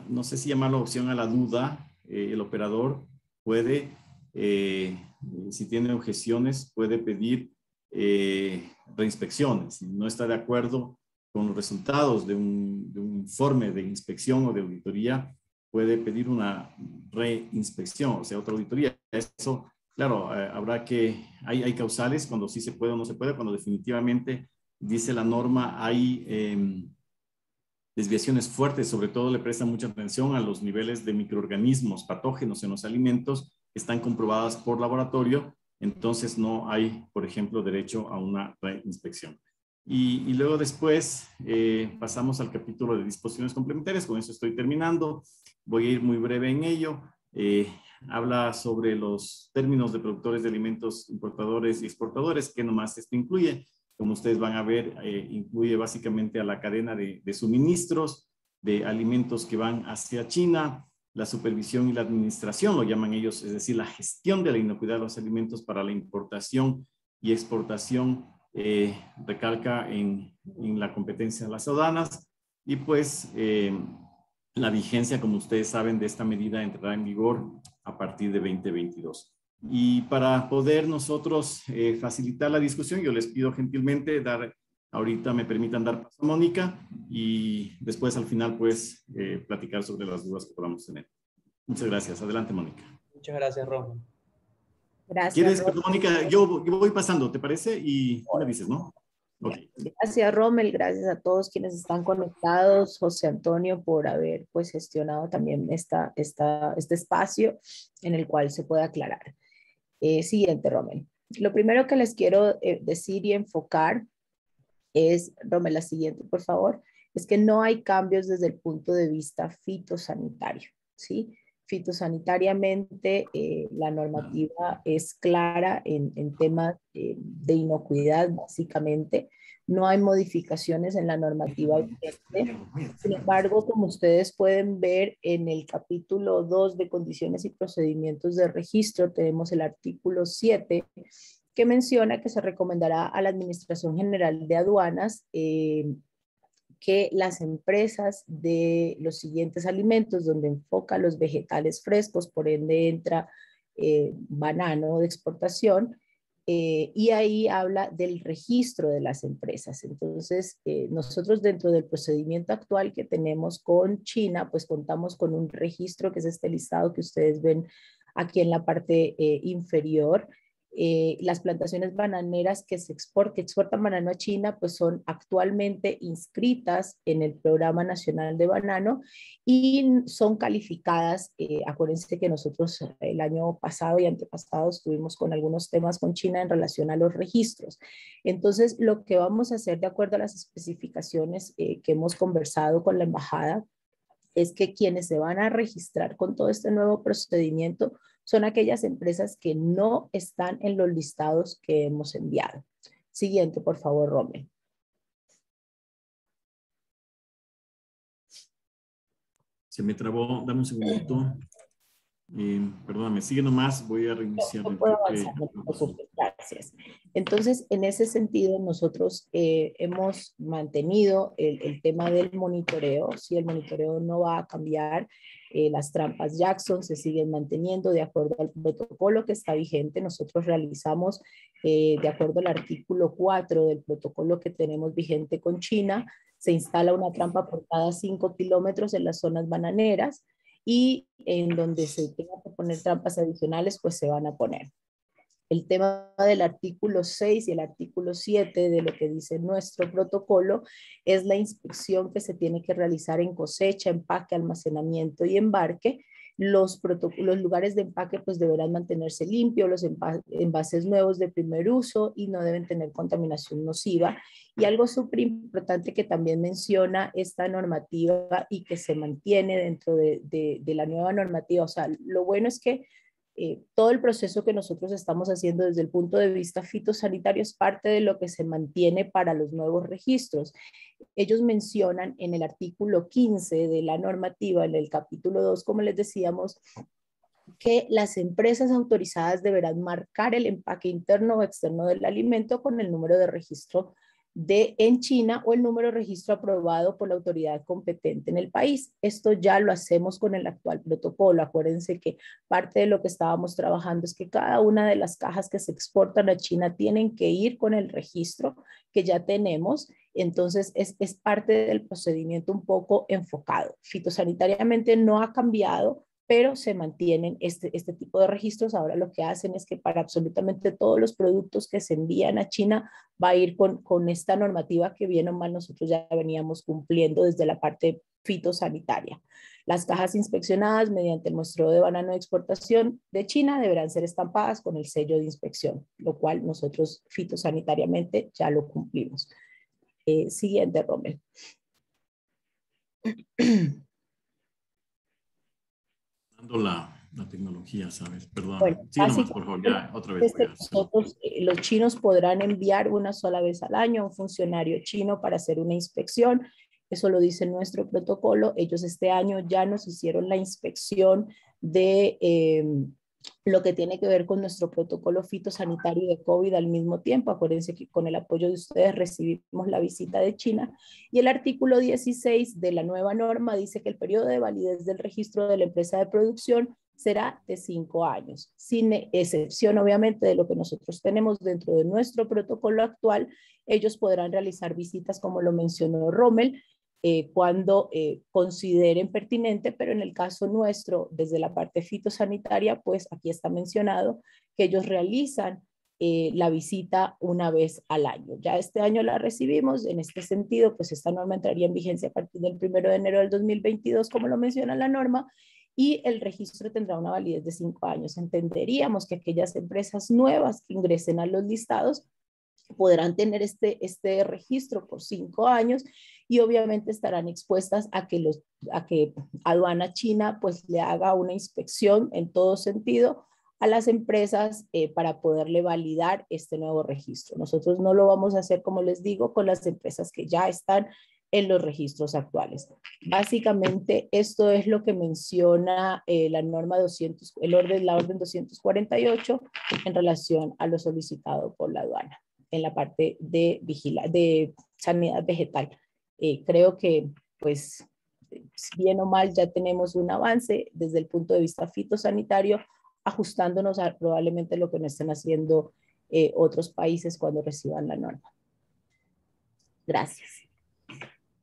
no sé si llamarlo opción a la duda. El operador puede, si tiene objeciones, puede pedir reinspecciones. Si no está de acuerdo con los resultados de un informe de inspección o de auditoría, puede pedir una reinspección, o sea, otra auditoría. Eso, claro, hay causales cuando sí se puede o no se puede, cuando definitivamente dice la norma hay desviaciones fuertes, sobre todo le presta mucha atención a los niveles de microorganismos patógenos en los alimentos que están comprobadas por laboratorio, entonces no hay, por ejemplo, derecho a una reinspección. Y luego después pasamos al capítulo de disposiciones complementarias, con eso estoy terminando, voy a ir muy breve en ello. Habla sobre los términos de productores de alimentos importadores y exportadores, que nomás esto incluye. Como ustedes van a ver, incluye básicamente a la cadena de suministros de alimentos que van hacia China, la supervisión y la administración, lo llaman ellos, es decir, la gestión de la inocuidad de los alimentos para la importación y exportación, recalca en la competencia de las aduanas, y pues la vigencia, como ustedes saben, de esta medida entrará en vigor a partir de 2022. Y para poder nosotros facilitar la discusión, yo les pido gentilmente ahorita me permitan dar paso a Mónica y después al final pues platicar sobre las dudas que podamos tener. Muchas gracias. Adelante, Mónica. Muchas gracias, Roman. Gracias, Perdón, Mónica, yo voy pasando, ¿te parece? Y tú me dices, ¿no? Okay. Gracias, Rommel, gracias a todos quienes están conectados, José Antonio, por haber pues gestionado también este espacio en el cual se puede aclarar. Siguiente, Rommel. Lo primero que les quiero decir y enfocar es, Rommel, la siguiente, por favor, es que no hay cambios desde el punto de vista fitosanitario, ¿sí? Fitosanitariamente, la normativa es clara en temas de inocuidad, básicamente. No hay modificaciones en la normativa vigente. Sin embargo, como ustedes pueden ver en el capítulo 2 de condiciones y procedimientos de registro, tenemos el artículo 7, que menciona que se recomendará a la Administración General de Aduanas que las empresas de los siguientes alimentos, donde enfoca los vegetales frescos, por ende entra banano de exportación, y ahí habla del registro de las empresas. Entonces, nosotros dentro del procedimiento actual que tenemos con China, pues contamos con un registro que es este listado que ustedes ven aquí en la parte inferior, Las plantaciones bananeras que exportan banano a China, pues son actualmente inscritas en el Programa Nacional de Banano y son calificadas. Acuérdense que nosotros el año pasado y antepasado estuvimos con algunos temas con China en relación a los registros. Entonces, lo que vamos a hacer de acuerdo a las especificaciones que hemos conversado con la embajada es que quienes se van a registrar con todo este nuevo procedimiento son aquellas empresas que no están en los listados que hemos enviado. Siguiente, por favor, Rommel. Se me trabó, dame un segundito. Perdóname, sigue nomás, voy a reiniciar. No puedo avanzar, no te preocupes, gracias. Entonces, en ese sentido, nosotros hemos mantenido el tema del monitoreo. Si el monitoreo no va a cambiar, las trampas Jackson se siguen manteniendo de acuerdo al protocolo que está vigente. Nosotros realizamos, de acuerdo al artículo 4 del protocolo que tenemos vigente con China, se instala una trampa por cada 5 kilómetros en las zonas bananeras, y en donde se tenga que poner trampas adicionales, pues se van a poner. El tema del artículo 6 y el artículo 7 de lo que dice nuestro protocolo es la inspección que se tiene que realizar en cosecha, empaque, almacenamiento y embarque. Los lugares de empaque pues deberán mantenerse limpios, los envases nuevos de primer uso y no deben tener contaminación nociva. Y algo súper importante que también menciona esta normativa y que se mantiene dentro de la nueva normativa, o sea, lo bueno es que todo el proceso que nosotros estamos haciendo desde el punto de vista fitosanitario es parte de lo que se mantiene para los nuevos registros. Ellos mencionan en el artículo 15 de la normativa, en el capítulo 2, como les decíamos, que las empresas autorizadas deberán marcar el empaque interno o externo del alimento con el número de registro en China o el número de registro aprobado por la autoridad competente en el país. Esto ya lo hacemos con el actual protocolo. Acuérdense que parte de lo que estábamos trabajando es que cada una de las cajas que se exportan a China tienen que ir con el registro que ya tenemos. Entonces es parte del procedimiento un poco enfocado. Fitosanitariamente no ha cambiado, pero se mantienen este tipo de registros. Ahora lo que hacen es que para absolutamente todos los productos que se envían a China va a ir con esta normativa que bien o mal nosotros ya veníamos cumpliendo desde la parte fitosanitaria. Las cajas inspeccionadas mediante el muestreo de banano de exportación de China deberán ser estampadas con el sello de inspección, lo cual nosotros fitosanitariamente ya lo cumplimos. Siguiente, Rommel. La tecnología, ¿sabes? Perdón. Bueno, Sí, nomás, por favor, ya, otra vez. Nosotros, los chinos podrán enviar una sola vez al año a un funcionario chino para hacer una inspección. Eso lo dice nuestro protocolo. Ellos este año ya nos hicieron la inspección de lo que tiene que ver con nuestro protocolo fitosanitario de COVID al mismo tiempo. Acuérdense que con el apoyo de ustedes recibimos la visita de China. Y el artículo 16 de la nueva norma dice que el periodo de validez del registro de la empresa de producción será de 5 años, sin excepción obviamente de lo que nosotros tenemos dentro de nuestro protocolo actual. Ellos podrán realizar visitas, como lo mencionó Rommel, cuando consideren pertinente, pero en el caso nuestro, desde la parte fitosanitaria, pues aquí está mencionado que ellos realizan la visita una vez al año. Ya este año la recibimos, en este sentido, pues esta norma entraría en vigencia a partir del 1 de enero del 2022, como lo menciona la norma, y el registro tendrá una validez de 5 años. Entenderíamos que aquellas empresas nuevas que ingresen a los listados podrán tener este registro por 5 años y obviamente estarán expuestas a que aduana china pues le haga una inspección en todo sentido a las empresas para poderle validar este nuevo registro. Nosotros no lo vamos a hacer, como les digo, con las empresas que ya están en los registros actuales. Básicamente, esto es lo que menciona la norma 200, la orden 248 en relación a lo solicitado por la aduana en la parte de sanidad vegetal. Creo que, pues, bien o mal, ya tenemos un avance desde el punto de vista fitosanitario, ajustándonos a probablemente lo que no estén haciendo otros países cuando reciban la norma. Gracias.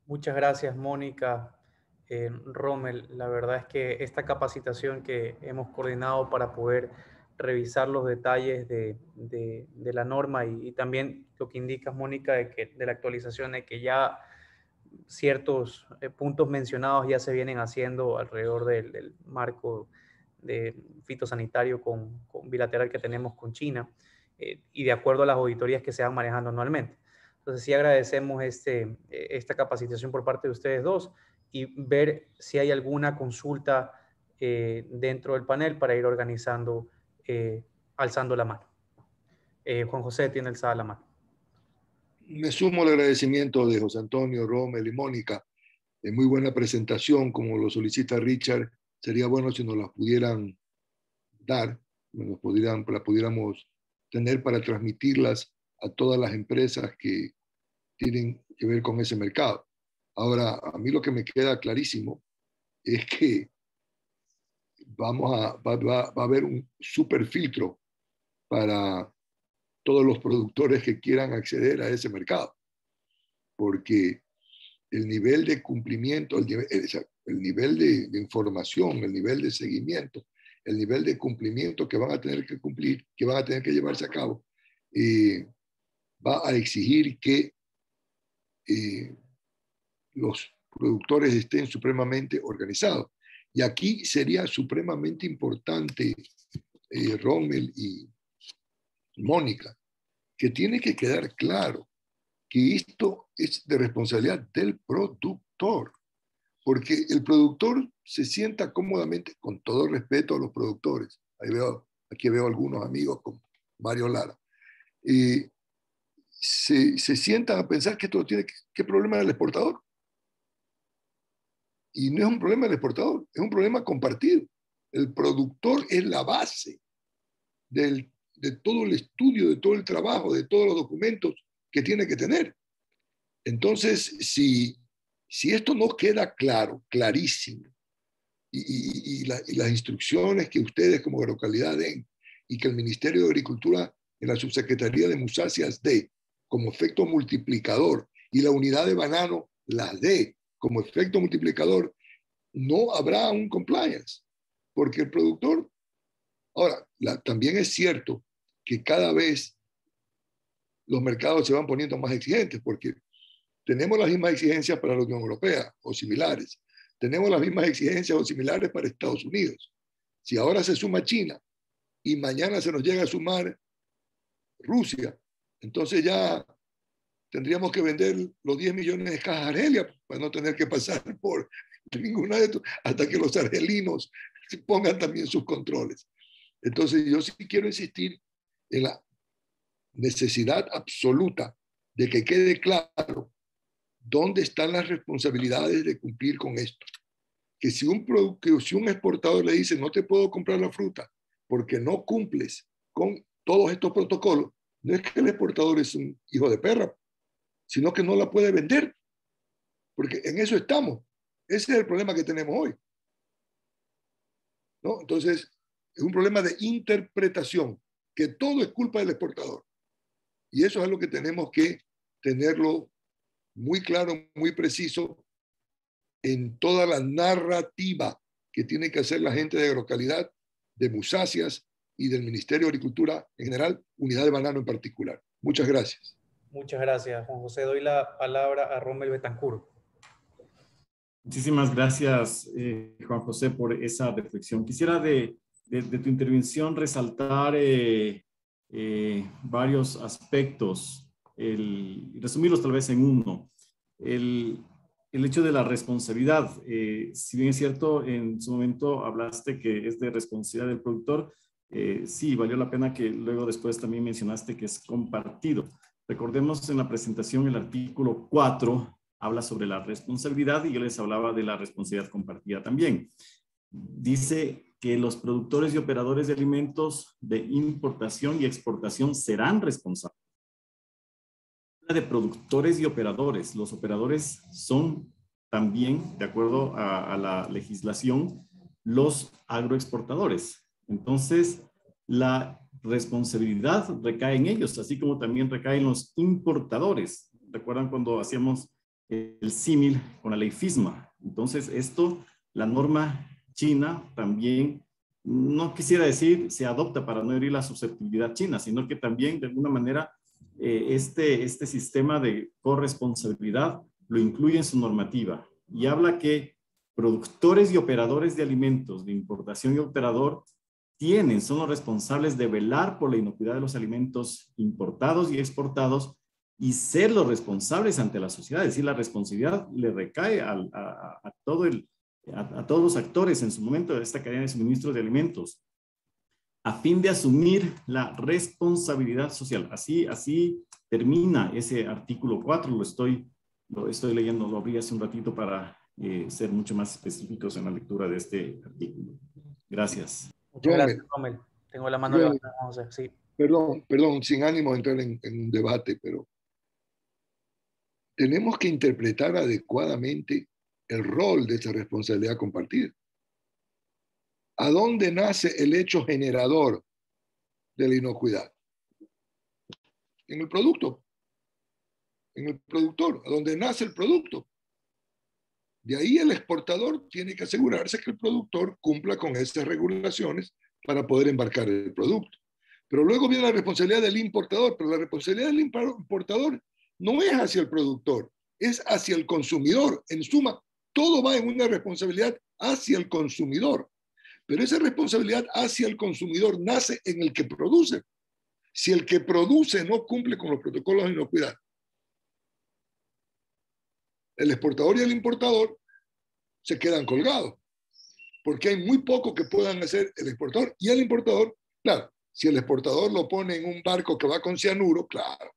Muchas gracias, Mónica. Rommel, la verdad es que esta capacitación que hemos coordinado para poder revisar los detalles de la norma y también lo que indicas, Mónica, de la actualización, de que ya ciertos puntos mencionados ya se vienen haciendo alrededor del marco de fitosanitario con bilateral que tenemos con China y de acuerdo a las auditorías que se van manejando anualmente. Entonces sí agradecemos esta capacitación por parte de ustedes dos y ver si hay alguna consulta dentro del panel para ir organizando, alzando la mano. Juan José tiene alzada la mano. Me sumo al agradecimiento de José Antonio, Rommel y Mónica. Muy buena presentación, como lo solicita Richard. Sería bueno si nos las pudieran dar, la pudiéramos tener para transmitirlas a todas las empresas que tienen que ver con ese mercado. Ahora, a mí lo que me queda clarísimo es que va a haber un super filtro para todos los productores que quieran acceder a ese mercado, porque el nivel de cumplimiento, el nivel de información, el nivel de seguimiento, el nivel de cumplimiento que van a tener que cumplir, que van a tener que llevarse a cabo, va a exigir que los productores estén supremamente organizados. Y aquí sería supremamente importante, Rommel y Mónica, que tiene que quedar claro que esto es de responsabilidad del productor, porque el productor se sienta cómodamente, con todo respeto a los productores, aquí veo algunos amigos como Mario Lara, se sientan a pensar que esto tiene ¿qué problema del exportador? Y no es un problema del exportador, es un problema compartido. El productor es la base de todo el estudio, de todo el trabajo, de todos los documentos que tiene que tener. Entonces, si esto no queda claro, clarísimo, y las instrucciones que ustedes como Agrocalidad den y que el Ministerio de Agricultura en la Subsecretaría de Musáceas dé como efecto multiplicador y la unidad de banano las dé como efecto multiplicador, no habrá un compliance, porque el productor... Ahora, también es cierto que cada vez los mercados se van poniendo más exigentes, porque tenemos las mismas exigencias para la Unión Europea o similares. Tenemos las mismas exigencias o similares para Estados Unidos. Si ahora se suma China y mañana se nos llega a sumar Rusia, entonces ya tendríamos que vender los 10 millones de cajas Argelia para no tener que pasar por ninguna de estas hasta que los argelinos pongan también sus controles. Entonces yo sí quiero insistir en la necesidad absoluta de que quede claro dónde están las responsabilidades de cumplir con esto. Que si un exportador le dice no te puedo comprar la fruta porque no cumples con todos estos protocolos, no es que el exportador es un hijo de perra, sino que no la puede vender, porque en eso estamos. Ese es el problema que tenemos hoy, ¿no? Entonces, es un problema de interpretación, que todo es culpa del exportador. Y eso es lo que tenemos que tenerlo muy claro, muy preciso en toda la narrativa que tiene que hacer la gente de Agrocalidad, de Musáceas y del Ministerio de Agricultura en general, Unidad de Banano en particular. Muchas gracias. Muchas gracias, Juan José. Doy la palabra a Rommel Betancourt. Muchísimas gracias, Juan José, por esa reflexión. Quisiera de tu intervención resaltar varios aspectos, resumirlos tal vez en uno. El hecho de la responsabilidad, si bien es cierto, en su momento hablaste que es de responsabilidad del productor, sí, valió la pena que luego después también mencionaste que es compartido. Recordemos en la presentación el artículo 4 habla sobre la responsabilidad y yo les hablaba de la responsabilidad compartida también. Dice que los productores y operadores de alimentos de importación y exportación serán responsables. De productores y operadores. Los operadores son también, de acuerdo a la legislación, los agroexportadores. Entonces, la responsabilidad recae en ellos, así como también recae en los importadores. ¿Recuerdan cuando hacíamos el símil con la ley FISMA? Entonces, esto, la norma china también no quisiera decir se adopta para no herir la susceptibilidad china, sino que también de alguna manera este sistema de corresponsabilidad lo incluye en su normativa y habla que productores y operadores de alimentos de importación y operador son los responsables de velar por la inocuidad de los alimentos importados y exportados y ser los responsables ante la sociedad. Es decir, la responsabilidad le recae a todos los actores en su momento de esta cadena de suministro de alimentos, a fin de asumir la responsabilidad social. Así termina ese artículo 4, lo estoy leyendo, lo abrí hace un ratito para ser mucho más específicos en la lectura de este artículo. Gracias. Muchas gracias, Rommel. Tengo la mano levantada, José. Sí. Perdón, sin ánimo de entrar en un debate, pero tenemos que interpretar adecuadamente el rol de esa responsabilidad compartida. ¿A dónde nace el hecho generador de la inocuidad? En el producto, en el productor, a donde nace el producto. De ahí el exportador tiene que asegurarse que el productor cumpla con esas regulaciones para poder embarcar el producto. Pero luego viene la responsabilidad del importador, pero la responsabilidad del importador no es hacia el productor, es hacia el consumidor. En suma, todo va en una responsabilidad hacia el consumidor. Pero esa responsabilidad hacia el consumidor nace en el que produce. Si el que produce no cumple con los protocolos de inocuidad, el exportador y el importador se quedan colgados, porque hay muy poco que puedan hacer el exportador y el importador. Claro, si el exportador lo pone en un barco que va con cianuro, claro.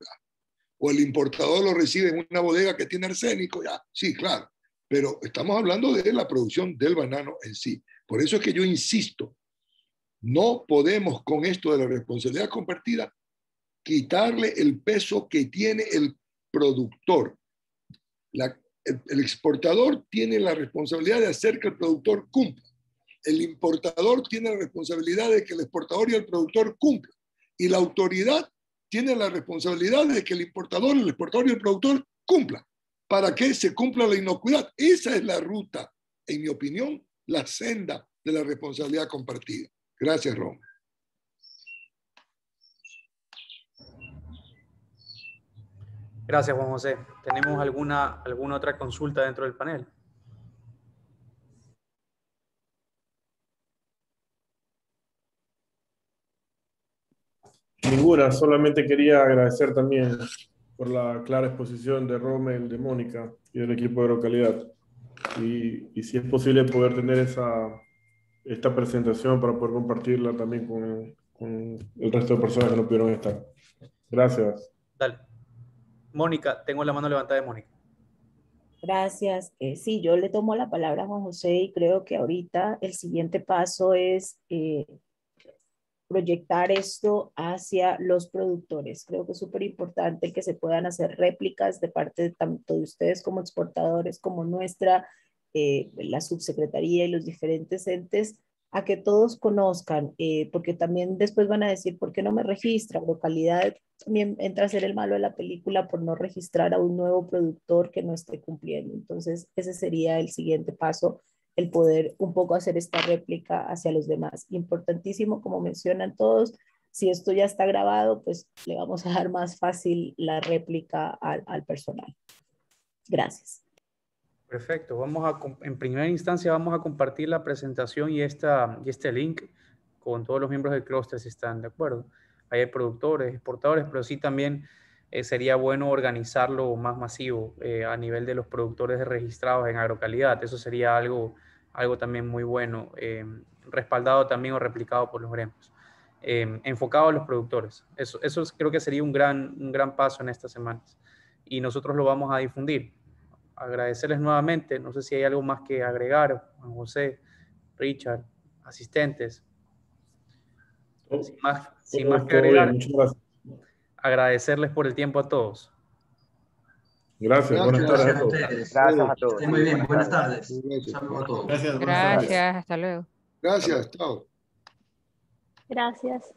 O el importador lo recibe en una bodega que tiene arsénico, ya, sí, claro. Pero estamos hablando de la producción del banano en sí. Por eso es que yo insisto, no podemos con esto de la responsabilidad compartida quitarle el peso que tiene el productor. El exportador tiene la responsabilidad de hacer que el productor cumpla. El importador tiene la responsabilidad de que el exportador y el productor cumplan. Y la autoridad tiene la responsabilidad de que el importador, el exportador y el productor cumplan. Para que se cumpla la inocuidad. Esa es la ruta, en mi opinión, la senda de la responsabilidad compartida. Gracias, Ron. Gracias, Juan José. ¿Tenemos alguna otra consulta dentro del panel? Ninguna, solamente quería agradecer también por la clara exposición de Rommel, de Mónica y del equipo de Agrocalidad. Y si es posible poder tener esta presentación para poder compartirla también con el resto de personas que no pudieron estar. Gracias. Dale. Mónica, tengo la mano levantada de Mónica. Gracias. Sí, yo le tomo la palabra a Juan José y creo que ahorita el siguiente paso es proyectar esto hacia los productores. Creo que es súper importante que se puedan hacer réplicas de parte de tanto de ustedes como exportadores, como la subsecretaría y los diferentes entes, a que todos conozcan, porque también después van a decir, ¿por qué no me registra? Localidad también entra a ser el malo de la película por no registrar a un nuevo productor que no esté cumpliendo. Entonces, ese sería el siguiente paso, el poder un poco hacer esta réplica hacia los demás. Importantísimo, como mencionan todos, si esto ya está grabado, pues le vamos a dar más fácil la réplica al personal. Gracias. Perfecto. En primera instancia vamos a compartir la presentación y este link con todos los miembros del clúster, si están de acuerdo. Ahí hay productores, exportadores, pero sí también sería bueno organizarlo más masivo a nivel de los productores registrados en Agrocalidad. Eso sería algo también muy bueno, respaldado también o replicado por los gremios, enfocado a los productores. Eso creo que sería un gran paso en estas semanas y nosotros lo vamos a difundir. Agradecerles nuevamente, no sé si hay algo más que agregar, Juan José, Richard, asistentes. Sin más que agregar, agradecerles por el tiempo a todos. Gracias, buenas tardes a todos. Gracias a todos. Estén muy bien, buenas tardes. Saludos a todos. Gracias, buenas tardes. Gracias, hasta luego. Gracias, chao. Gracias.